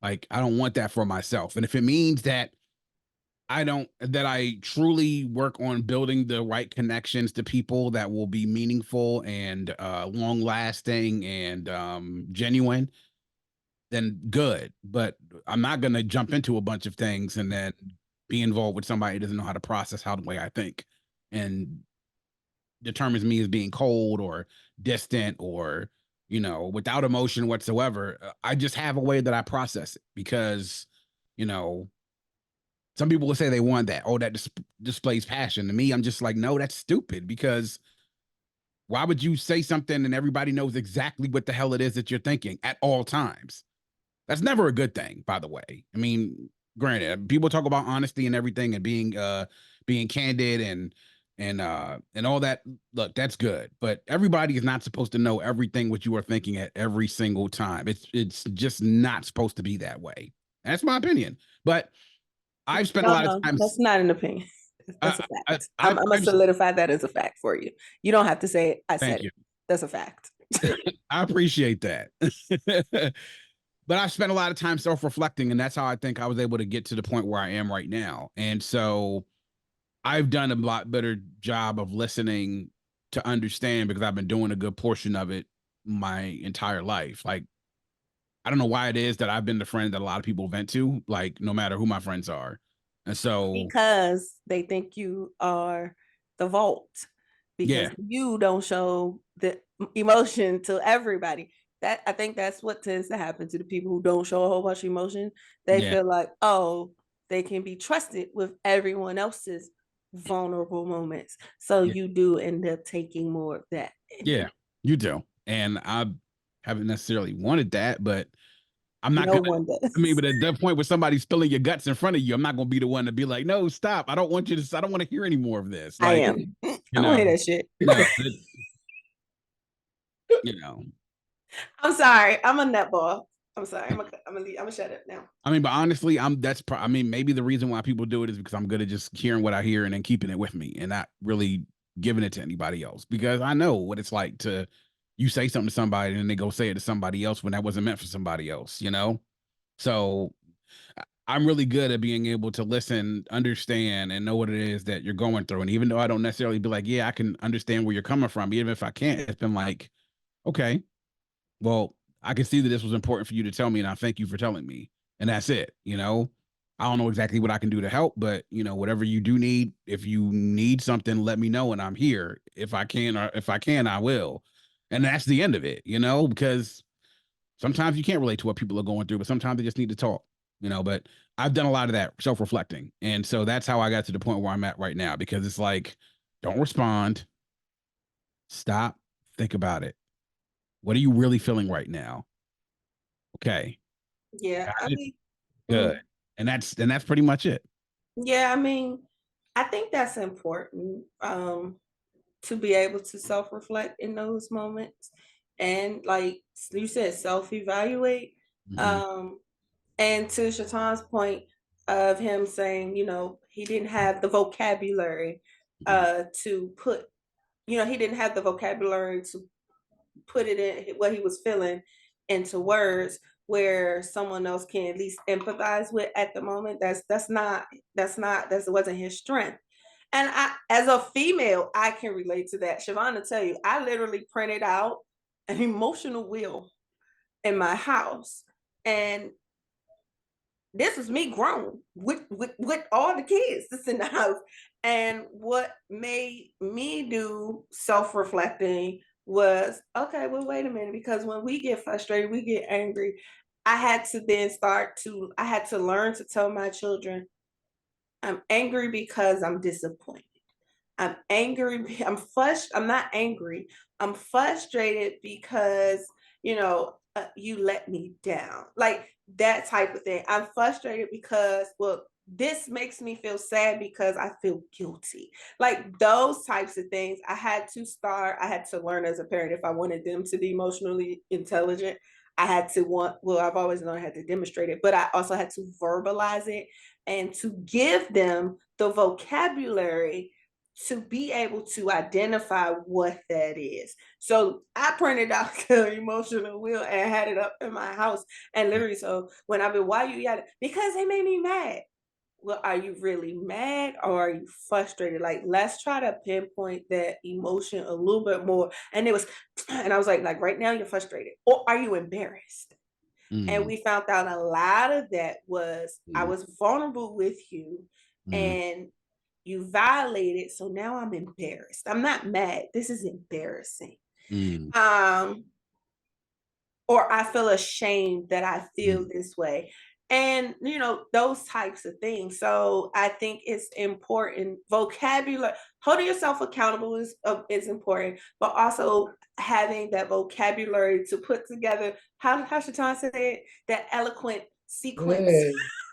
Like, I don't want that for myself. And if it means that I truly work on building the right connections to people that will be meaningful and long lasting and genuine, then good. But I'm not going to jump into a bunch of things and then be involved with somebody who doesn't know how to process how the way I think and determines me as being cold or distant or, without emotion whatsoever. I just have a way that I process it, because you know, some people will say they want that. Oh, that displays passion. To me, I'm just like, no, that's stupid, because why would you say something and everybody knows exactly what the hell it is that you're thinking at all times? That's never a good thing, by the way. I mean, granted, people talk about honesty and everything and being candid and all that. Look, that's good, but everybody is not supposed to know everything what you are thinking at every single time. It's just not supposed to be that way. That's my opinion. But I've spent a lot of No, time. that's not an opinion. That's a fact. I'm gonna I've solidify that as a fact for you. You don't have to say it. I thank said you. it. That's a fact. I appreciate that. But I've spent a lot of time self-reflecting, and that's how I think I was able to get to the point where I am right now. And so I've done a lot better job of listening to understand, because I've been doing a good portion of it my entire life. Like, I don't know why it is that I've been the friend that a lot of people vent to, like, no matter who my friends are. And so, Because they think you are the vault, because yeah, you don't show the emotion to everybody. That I think that's what tends to happen to the people who don't show a whole bunch of emotion. They yeah, feel like, oh, they can be trusted with everyone else's vulnerable moments. So yeah, you do end up taking more of that. yeah, you do. And I haven't necessarily wanted that, but I'm not No gonna. one I mean, does. but at that point, with somebody spilling your guts in front of you, I'm not gonna be the one to be like, "No, stop! I don't want you to. I don't want to hear any more of this." I Like, am. I you don't hear know, that shit. no, you know. I'm sorry. I'm a nutball. I'm sorry. I'm a shut up now. I mean, but honestly, I mean, maybe the reason why people do it is because I'm good at just hearing what I hear and then keeping it with me and not really giving it to anybody else. Because I know what it's like to you say something to somebody and then they go say it to somebody else when that wasn't meant for somebody else. So I'm really good at being able to listen, understand, and know what it is that you're going through. And even though I don't necessarily be like, yeah, I can understand where you're coming from, even if I can't, it's been like, okay, well, I can see that this was important for you to tell me, and I thank you for telling me. And that's it. I don't know exactly what I can do to help, but whatever you do need, if you need something, let me know and I'm here. If I can, or if I can, I will. And that's the end of it, because sometimes you can't relate to what people are going through, but sometimes they just need to talk. But I've done a lot of that self-reflecting. And so that's how I got to the point where I'm at right now, because it's like, don't respond, stop, think about it. What are you really feeling right now? Okay. Yeah, Got I it. mean, Good. And that's pretty much it. yeah, I mean, I think that's important to be able to self-reflect in those moments and like you said, self-evaluate. Mhm. Um, and to Shatan's point of him saying, he didn't have the vocabulary Mhm. to put, he didn't have the vocabulary to put it in what he was feeling into words where someone else can at least empathize with at the moment. That wasn't his strength. And I, as a female, I can relate to that. Siobhan will tell you, I literally printed out an emotional wheel in my house. And this was me grown with all the kids that's in the house. And what made me do self-reflecting was, okay, well, wait a minute, because when we get frustrated, we get angry. I had to learn to tell my children, I'm angry because I'm disappointed. I'm angry. I'm not angry. I'm frustrated because, you let me down. Like that type of thing. I'm frustrated because, well, this makes me feel sad because I feel guilty. Like those types of things. I had to learn as a parent if I wanted them to be emotionally intelligent. I've always known I had to demonstrate it, but I also had to verbalize it and to give them the vocabulary to be able to identify what that is. So I printed out the emotional wheel and had it up in my house. And literally, so when I've been, why you yelling? Because they made me mad. Well, are you really mad or are you frustrated? Like, let's try to pinpoint that emotion a little bit more. And it was, and I was like right now you're frustrated. Or are you embarrassed? And Mhm. we found out a lot of that was I Mhm. was vulnerable with you Mhm. and you violated. So now I'm embarrassed. I'm not mad. This is embarrassing. Mhm. Um, or I feel ashamed that I feel Mhm. this way. and those types of things. So I think it's important. Vocabulary, holding yourself accountable is important, but also having that vocabulary to put together, how Shaitan said it, that eloquent sequence Yeah,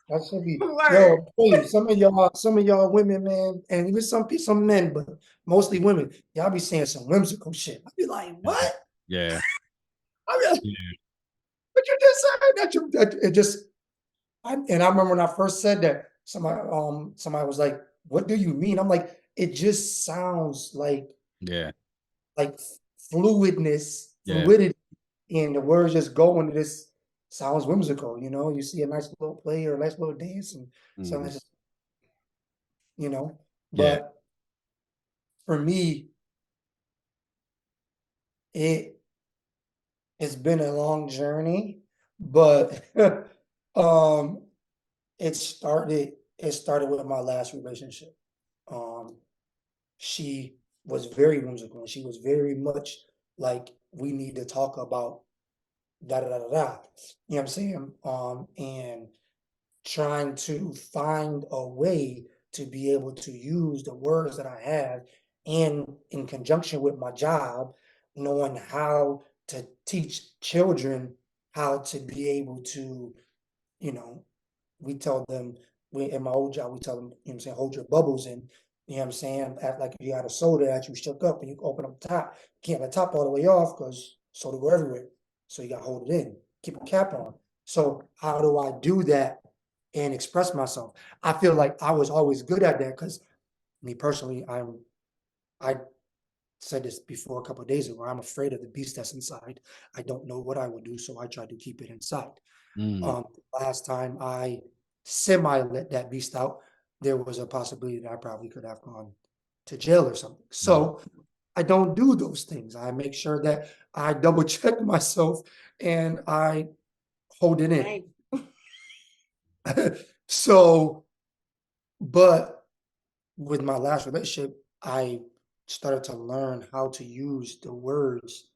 that should be. word. Yo, please, some of y'all women, man, and even some men, but mostly women, y'all be saying some whimsical shit. I be like, what? Yeah. I be like, Yeah. what you just said? It just. And I remember when I first said that, somebody was like, "What do you mean?" I'm like, "It just sounds Yeah. like fluidness, Yeah. fluidity, and the words just go into this sounds whimsical. You see a nice little play or a nice little dance, and so it's Mhm. just, you know. Yeah. But for me, it it's been a long journey, but um, it started with my last relationship. Um, she was very whimsical and she was very much like, we need to talk about da da da da da. You know what I'm saying? And trying to find a way to be able to use the words that I have and in conjunction with my job, knowing how to teach children how to be able to, you know, we tell them, in my old job, we tell them, hold your bubbles in, you know what I'm saying? Act like you had a soda that you shook up and you open up the top. Can't let the top all the way off because soda go everywhere. So you gotta hold it in, keep a cap on. So how do I do that and express myself? I feel like I was always good at that because me personally, I said this before a couple of days ago. I'm afraid of the beast that's inside. I don't know what I would do, so I try to keep it inside. Mm. Last time I semi let that beast out, there was a possibility that I probably could have gone to jail or something. So I don't do those things. I make sure that I double check myself and I hold it in. So, but with my last relationship, I started to learn how to use the words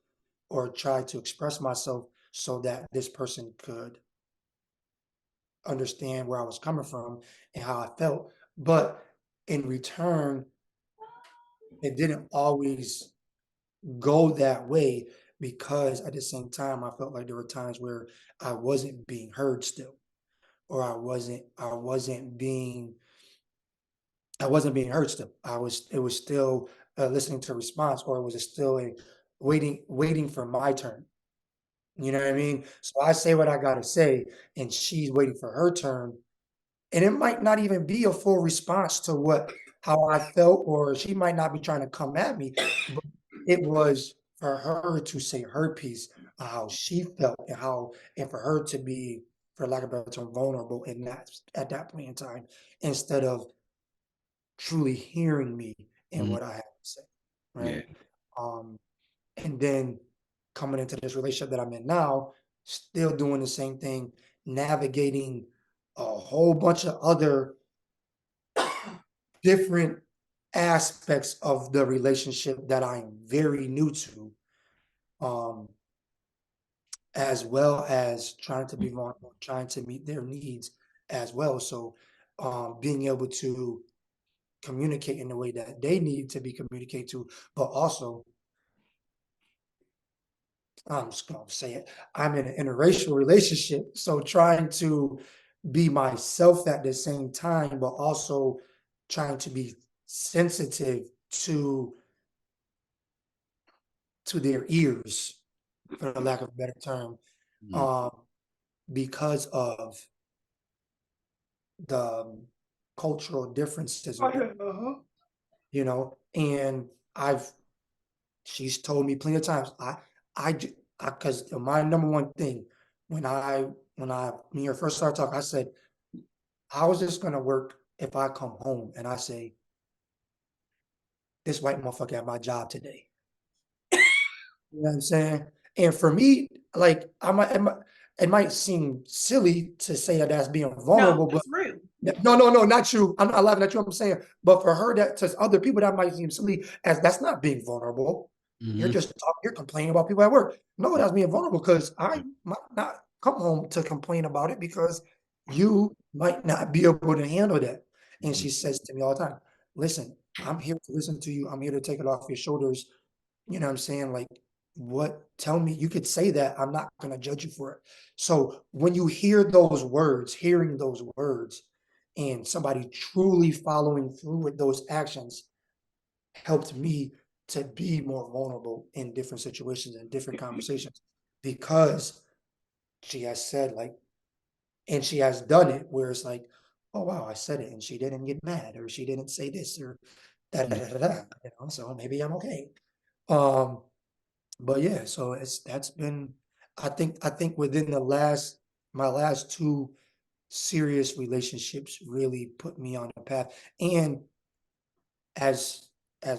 or try to express myself so that this person could understand where I was coming from and how I felt. But in return, it didn't always go that way because at the same time, I felt like there were times where I wasn't being heard still, or I wasn't being heard still. It was still listening to a response, or was it still waiting for my turn? You know what I mean? So I say what I gotta say, and she's waiting for her turn. And it might not even be a full response to how I felt, or she might not be trying to come at me, but it was for her to say her piece of how she felt and for her to be, for lack of a better term, vulnerable in that at that point in time, instead of truly hearing me and Mm. what I have to say, Yeah. right? Um, and then coming into this relationship that I'm in now, still doing the same thing, navigating a whole bunch of other different aspects of the relationship that I'm very new to, um, as well as trying to be vulnerable, trying to meet their needs as well. So, being able to communicate in the way that they need to be communicated to, but also, I'm just gonna say it, I'm in an interracial relationship, so trying to be myself at the same time, but also trying to be sensitive to their ears, for the lack of a better term, Mm. um, because of the cultural differences we have, and I've she's told me plenty of times, because my number one thing when me and her first started talking, I said, how is this gonna work if I come home and I say, this white motherfucker at my job today? You know what I'm saying? And for me, like, it might seem silly to say that that's being No, vulnerable, but it's rude. no, not you. I'm not laughing at you. I'm saying, but for her, that to other people, that might seem silly, as that's not being vulnerable. You're Mhm. just you're complaining about people at work. No, that's being vulnerable because I might not come home to complain about it because you might not be able to handle that. And she says to me all the time, listen, I'm here to listen to you. I'm here to take it off your shoulders. You know what I'm saying? Like, tell me, you could say that. I'm not going to judge you for it. So when you hear those words, hearing those words, and somebody truly following through with those actions helped me to be more vulnerable in different situations and different conversations because she has said, like, and she has done it where it's like, oh wow, I said it and she didn't get mad or she didn't say this or that, you know, so maybe I'm okay. But yeah, so that's been, I think within my last two serious relationships really put me on the path. And as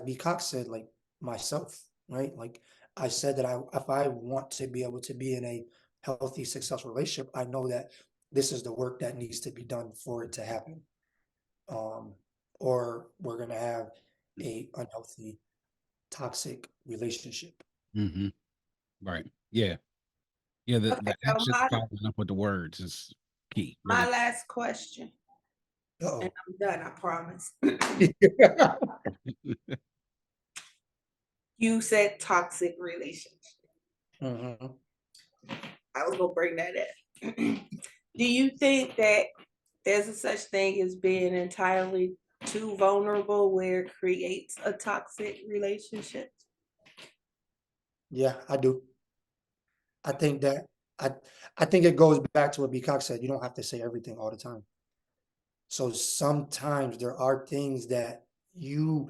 B Cox said, like myself, right? Like I said that if I want to be able to be in a healthy, successful relationship, I know that this is the work that needs to be done for it to happen. Or we're gonna have a unhealthy, toxic relationship. Mm-hmm. Right. Yeah. Yeah. The Okay, so actions following up with the words is key. my Really. last question, and Uh-oh. I'm done, I promise. Mhm. You said toxic relationship. I was gonna bring that up. Do you think that there's a such thing as being entirely too vulnerable where it creates a toxic relationship? Yeah, I do. I think that I I think it goes back to what B Cox said. You don't have to say everything all the time. So sometimes there are things that you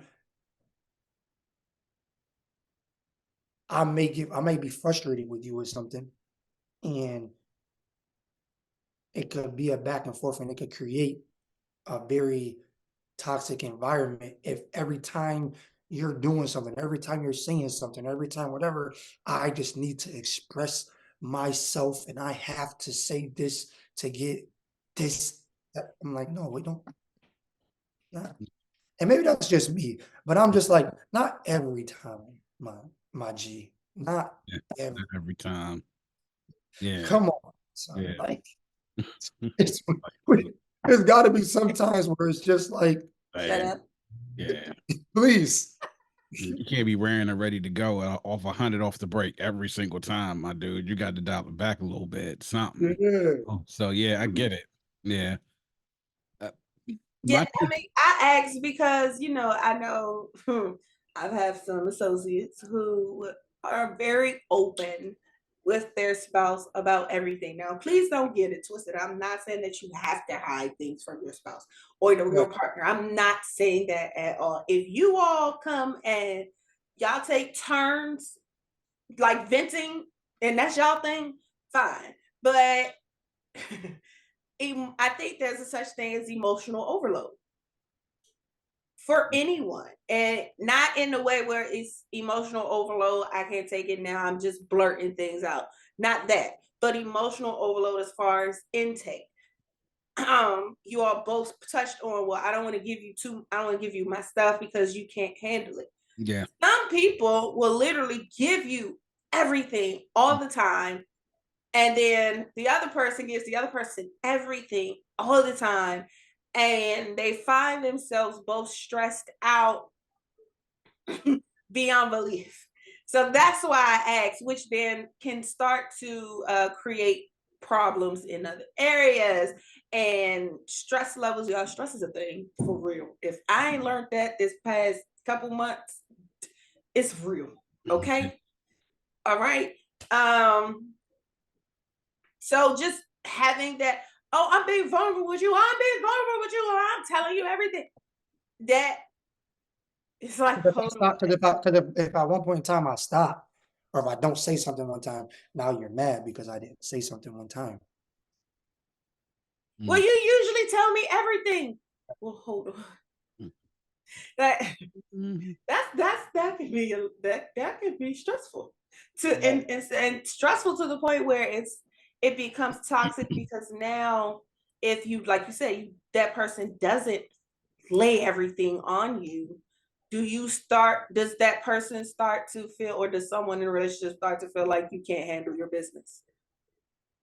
I may be frustrated with you with something, and it could be a back and forth, and it could create a very toxic environment if every time you're doing something, every time you're saying something, every time whatever, I just need to express myself and I have to say this to get this. I'm like, no, we don't. Not. And maybe that's just me, but I'm just like, not every time, my G, not Yeah. every. Not every time. Yeah. Come on, son. Yeah. Like, it's, there's got to be some times where it's just like, Shut Man. up. Yeah. please. You can't be raring and ready to go off 100 off the break every single time, my dude. You got to dial it back a little bit, something. Yeah. So yeah, I get it. Yeah. Uh, Yeah, my I mean, I asked because I know I've had some associates who are very open with their spouse about everything. Now, please don't get it twisted. I'm not saying that you have to hide things from your spouse or your partner. I'm not saying that at all. If you all come and y'all take turns like venting and that's y'all thing, fine. But I think there's a such thing as emotional overload for anyone, and not in the way where it's emotional overload. I can't take it now. I'm just blurting things out. Not that, but emotional overload as far as intake. You all both touched on, well, I don't want to give you I don't want to give you my stuff because you can't handle it. yeah. Some people will literally give you everything all the time, and then the other person gives the other person everything all the time, and they find themselves both stressed out beyond belief. So that's why I asked, which then can start to create problems in other areas and stress levels. Y'all, stress is a thing for real. If I ain't learned that this past couple months, it's real. Okay. All right. So just having that, oh, I'm being vulnerable with you. I'm being vulnerable with you. Or I'm telling you everything. That it's like, If I hold on. stop, if at one point in time I stop, or if I don't say something one time, now you're mad because I didn't say something one time. Well, you usually tell me everything. Well, hold on. That that can be that can be stressful and stressful to the point where it becomes toxic because now if you, like you said, that person doesn't lay everything on you, does that person start to feel, or does someone in a relationship start to feel like you can't handle your business,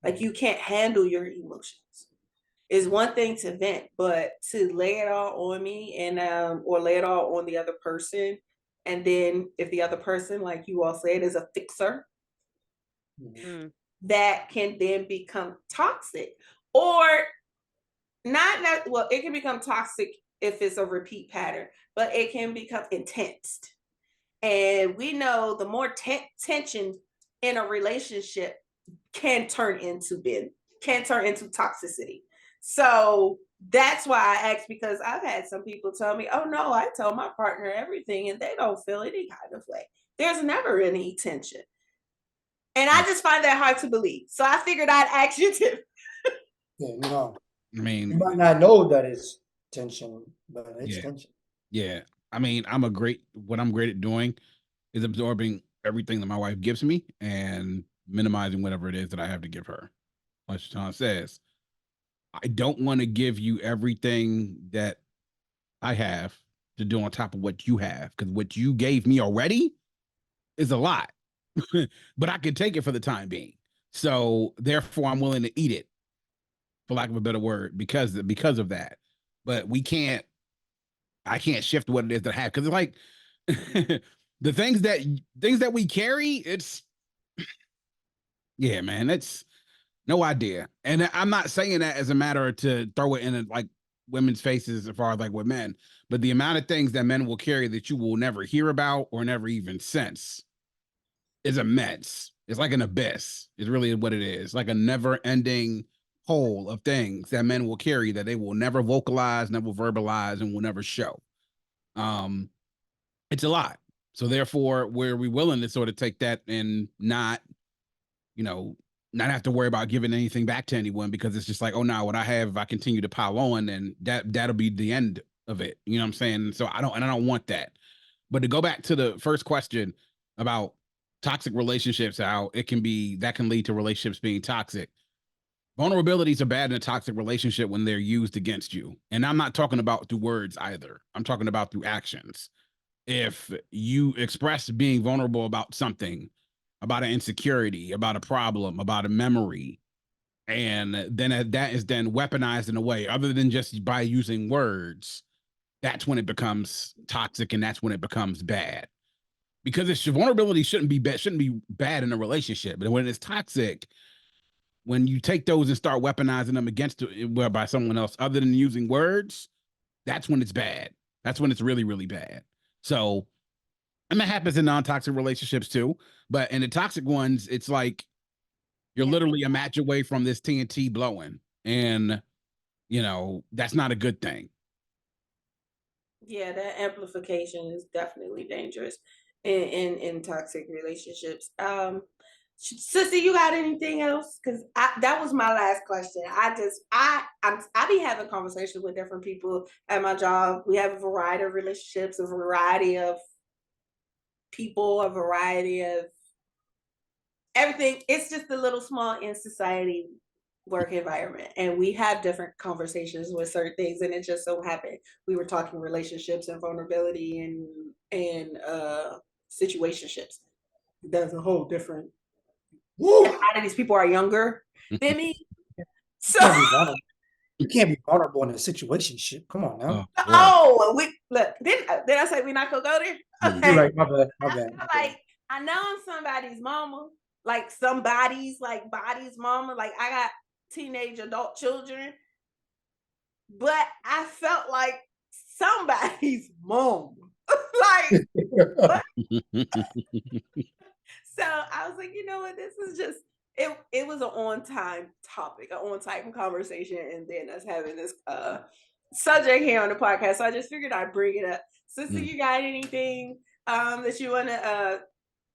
like you can't handle your emotions? It's one thing to vent, but to lay it all on me and or lay it all on the other person. And then if the other person, like you all said, is a fixer, Mm. that can then become toxic. Or not that well, it can become toxic if it's a repeat pattern, but it can become intense. And we know the more tension in a relationship can turn into toxicity. So that's why I asked, because I've had some people tell me, oh no, I tell my partner everything and they don't feel any kind of way. There's never any tension. And I just find that hard to believe. So I figured I'd ask you too. Yeah, no. I You mean, might not know that it's tension, but it's Yeah. tension. yeah. I mean, what I'm great at doing is absorbing everything that my wife gives me and minimizing whatever it is that I have to give her. Like Sean says, I don't want to give you everything that I have to do on top of what you have, because what you gave me already is a lot, but I can take it for the time being. So therefore, I'm willing to eat it, for lack of a better word, because of that. But I can't shift what it is that I have, because it's like the things that we carry. It's yeah, man. It's no idea, and I'm not saying that as a matter to throw it in like women's faces as far as like with men, but the amount of things that men will carry that you will never hear about or never even sense is immense. It's like an abyss. Is really what it is. Like a never-ending hole of things that men will carry that they will never vocalize, never verbalize, and will never show. Um, it's a lot. So therefore, were we willing to sort of take that and not, you know, not have to worry about giving anything back to anyone, because it's just like, oh no, what I have, if I continue to pile on, then that'll be the end of it. You know what I'm saying? So I don't want that. But to go back to the first question about toxic relationships, how it can be that can lead to relationships being toxic. Vulnerabilities are bad in a toxic relationship when they're used against you. And I'm not talking about through words either. I'm talking about through actions. If you express being vulnerable about something, about an insecurity, about a problem, about a memory, and then that is then weaponized in a way other than just by using words, that's when it becomes toxic, and that's when it becomes bad. Because it's vulnerability shouldn't be bad in a relationship, but when it's toxic, when you take those and start weaponizing them against well, by someone else other than using words, that's when it's bad. That's when it's really, really bad. So, and that happens in non-toxic relationships too. But in the toxic ones, it's like you're literally a match away from this TNT blowing. And, that's not a good thing. Yeah, that amplification is definitely dangerous in toxic relationships. Sissy, you got anything else? Because that was my last question. I be having conversations with different people at my job. We have a variety of relationships, a variety of people, a variety of everything. It's just a little small in society work environment, and we have different conversations with certain things, and it just so happened we were talking relationships and vulnerability and situationships. That's a whole different. Woo! And a lot of these people are younger than me, so You can't be vulnerable. You can't be vulnerable in a situation. Shit, come on now. we look. Did I say we're not gonna go there? Okay. You're right. My bad. My bad. Like, I know I'm somebody's mama, like somebody's like body's mama. Like, I got teenage adult children, but I felt like somebody's mom. Like, what? So I was like, you know what? This is just it was an on-time topic, an on-time conversation, and then us having this subject here on the podcast. So I just figured I'd bring it up. Sister, you got anything that you want to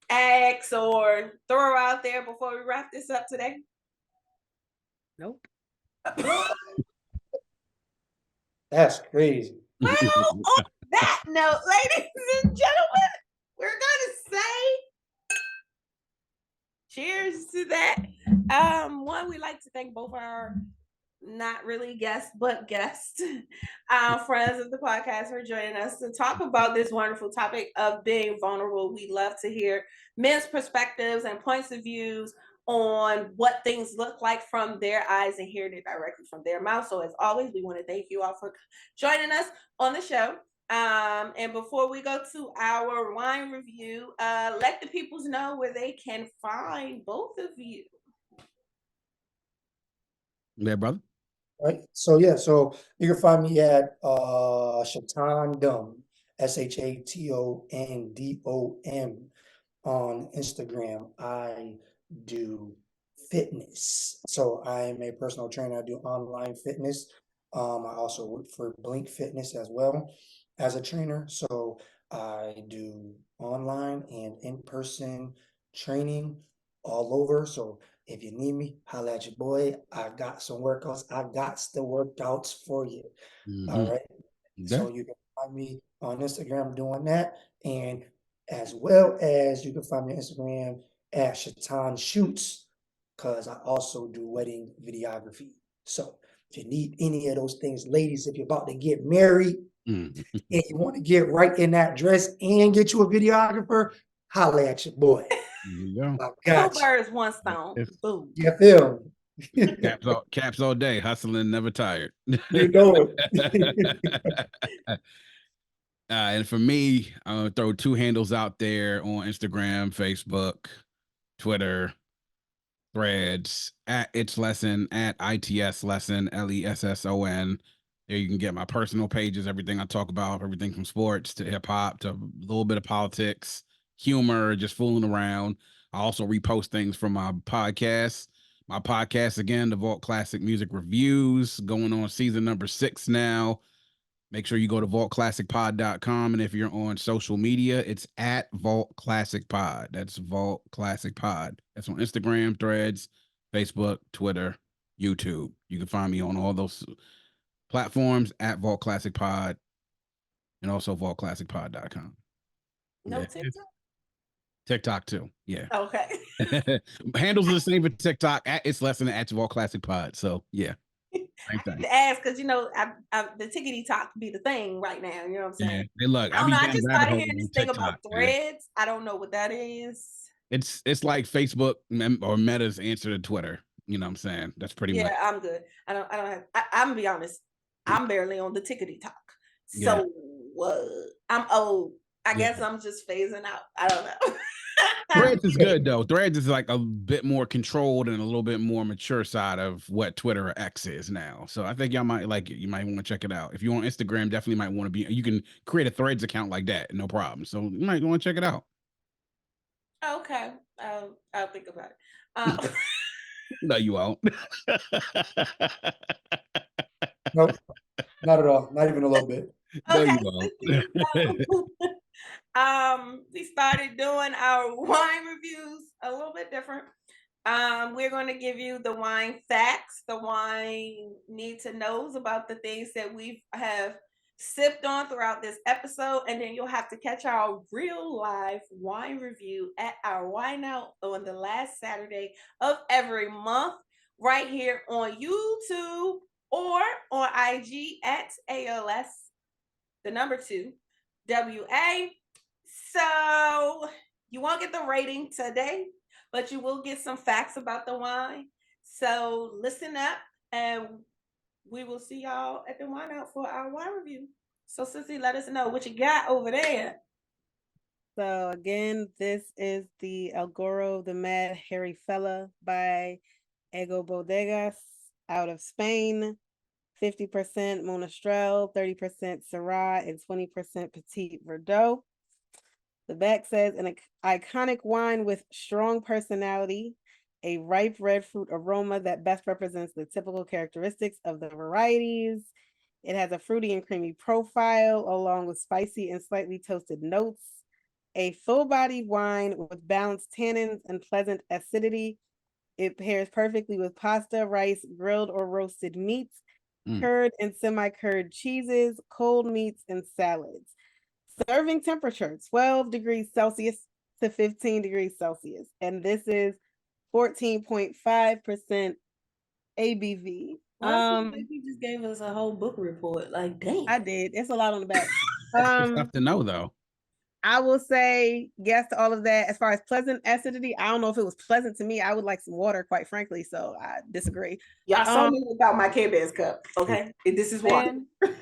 ask or throw out there before we wrap this up today? Nope. That's crazy. Well, on that note, ladies and gentlemen, we're gonna say cheers to that. One, we'd like to thank both our not really guests, but guests, friends of the podcast for joining us to talk about this wonderful topic of being vulnerable. We love to hear men's perspectives and points of views on what things look like from their eyes and hearing it directly from their mouth. So as always, we want to thank you all for joining us on the show. And before we go to our wine review, let the peoples know where they can find both of you. Yeah, brother. Right. So yeah, so you can find me at Shatondom, SHATONDOM on Instagram. I do fitness. So I am a personal trainer. I do online fitness. I also work for Blink Fitness as well as a trainer. So I do online and in-person training all over. So if you need me, holla at your boy. I got some workouts. I got the workouts for you. All right. So you can find me on Instagram doing that. And as well as you can find me on Instagram at Shaitan Shoots, because I also do wedding videography. So if you need any of those things, ladies, if you're about to get married and you want to get right in that dress and get you a videographer, holla at your boy. There you go. I got Two you. birds, one stone. Boom. You feel me? Caps all day, hustling, never tired. You know it. And for me, I'm gonna throw two handles out there on Instagram, Facebook, Twitter, Threads, at It's Lesson, at ITS Lesson, LESSON. There you can get my personal pages, everything I talk about, everything from sports to hip hop to a little bit of politics, humor, just fooling around. I also repost things from my podcast. My podcast, again, the Vault Classic Music Reviews, going on season number 6 now. Make sure you go to vaultclassicpod.com. And if you're on social media, it's at Vault Classic Pod. That's Vault Classic Pod. That's on Instagram, Threads, Facebook, Twitter, YouTube. You can find me on all those platforms at Vault Classic Pod and also vaultclassicpod.com. No Yeah. TikTok? TikTok too. Yeah. Okay. Handles are the same for TikTok at It's Lesson at Vault Classic Pod. So yeah. Same thing. To ask because the tickety talk be the thing right now. You know what I'm saying? Yeah. Hey, look, I I don't be know. I down just rabbit started holes hearing this on thing about TikTok, man. threads. I don't know what that is. It's like Facebook or Meta's answer to Twitter. You know what I'm saying? That's pretty much. Yeah, I'm good. I don't have. I'm gonna be honest. I'm barely on the tickety talk. Yeah. So I'm old. I Yeah. guess I'm just phasing out. I don't know. Threads is good though. Threads is like a bit more controlled and a little bit more mature side of what Twitter or X is now. So I think y'all might like it. You might want to check it out. If you're on Instagram, definitely might want to be. You can create a Threads account like that, no problem. So you might want to check it out. Okay, I'll think about it. No, you won't. Nope, not at all. Not even a little bit. No, Okay, you won't. we started doing our wine reviews a little bit different. We're going to give you the wine facts, the wine need to knows about the things that we have sipped on throughout this episode, and then you'll have to catch our real live wine review at our wine out on the last Saturday of every month, right here on YouTube or on IG at ALS, the number 2 WA. So you won't get the rating today, but you will get some facts about the wine. So listen up, and we will see y'all at the wine out for our wine review. So Sissy, let us know what you got over there. So again, this is the El Goro, the Mad Hairy Fella by Ego Bodegas out of Spain. 50% Monastrell, 30% Syrah, and 20% Petit Verdot. The back says an iconic wine with strong personality, a ripe red fruit aroma that best represents the typical characteristics of the varieties. It has a fruity and creamy profile along with spicy and slightly toasted notes. A full-bodied wine with balanced tannins and pleasant acidity. It pairs perfectly with pasta, rice, grilled or roasted meats, curd and semi-curd cheeses, cold meats, and salads. Serving temperature, 12 degrees Celsius to 15 degrees Celsius. And this is 14.5% ABV. You just gave us a whole book report. Like, damn. I did. It's a lot on the back. It's tough to know though. I will say yes to all of that. As far as pleasant acidity, I don't know if it was pleasant to me. I would like some water, quite frankly. So I disagree. Y'all saw me without my K-Bears cup, okay? This is water. Man,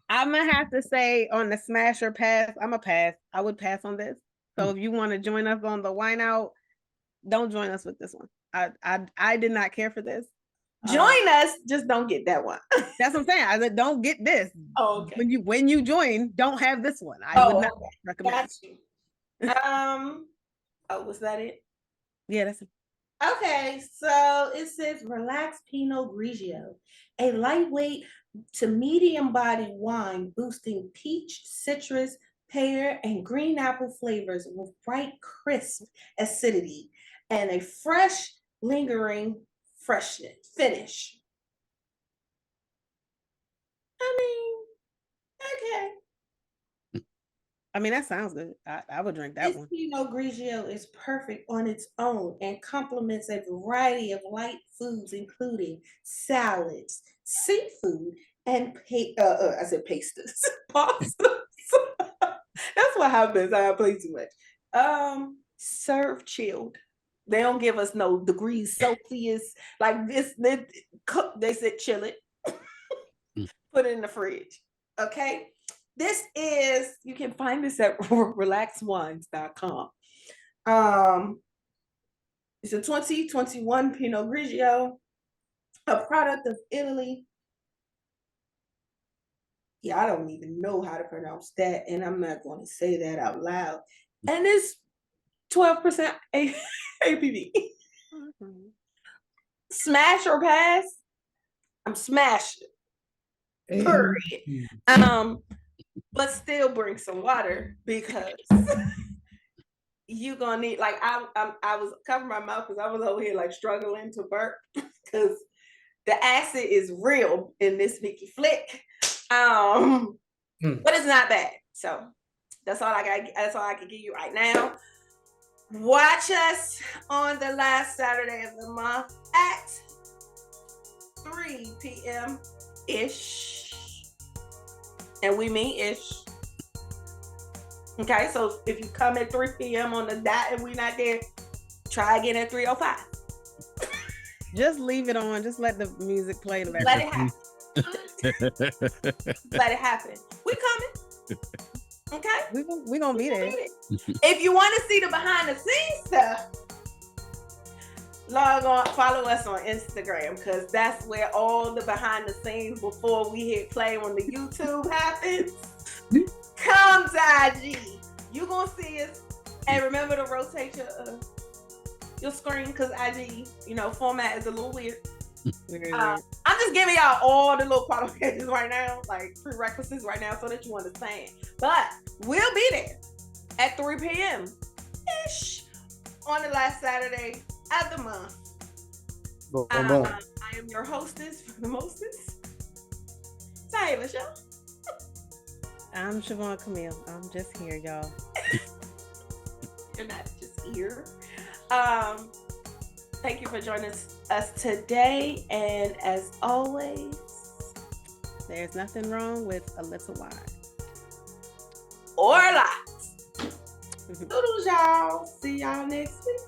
I'm gonna have to say on the smash or pass, I'm a pass. I would pass on this. So if you want to join us on the wine out, don't join us with this one. I did not care for this. Join us, just don't get that one. That's what I'm saying. I said, don't get this. Oh, okay. When you join, don't have this one. I would not recommend. Got you. Was that it? Yeah, that's it. Okay, so it says Relax Pinot Grigio, a lightweight to medium body wine boosting peach, citrus, pear, and green apple flavors with bright, crisp acidity and a fresh, lingering finish. I mean, okay. I mean, that sounds good. I would drink that This one. Pinot Grigio is perfect on its own and complements a variety of light foods, including salads, seafood, and I said pastas, pastas. That's what happens. I play too much. Serve chilled. They don't give us no degrees Celsius like this. They said chill it, put it in the fridge. Okay. You can find this at relaxwines.com. It's a 2021 Pinot Grigio, a product of Italy. Yeah, I don't even know how to pronounce that, and I'm not going to say that out loud. And it's 12% ABV. Smash or pass? I'm smashing. Period. But still bring some water because you're gonna need, like, I was covering my mouth because I was over here like struggling to burp because the acid is real in this Mickey flick. But it's not bad. So that's all I got. That's all I can give you right now. Watch us on the last Saturday of the month at 3 p.m. ish. And we mean ish. Okay, so if you come at 3 p.m. on the dot and we're not there, try again at 3:05. Just leave it on. Just let the music play in the Let background. it happen. Let it happen. We coming. Okay? We're gonna be there. If you want to see the behind the scenes stuff, log on, follow us on Instagram, because that's where all the behind the scenes before we hit play on the YouTube happens. Come to IG. You gonna see us. And remember to rotate your screen, because IG, format is a little weird. I'm just giving y'all all the little qualifications right now, like prerequisites right now, so that you understand. But we'll be there at 3 p.m. ish on the last Saturday of the month. I am your hostess for the mostest, Taya Michelle. I'm Siobhan Camille. I'm just here, y'all. You're not just here. Thank you for joining us today, and as always, there's nothing wrong with a little wine. Or a lot. Doodles, y'all. See y'all next week.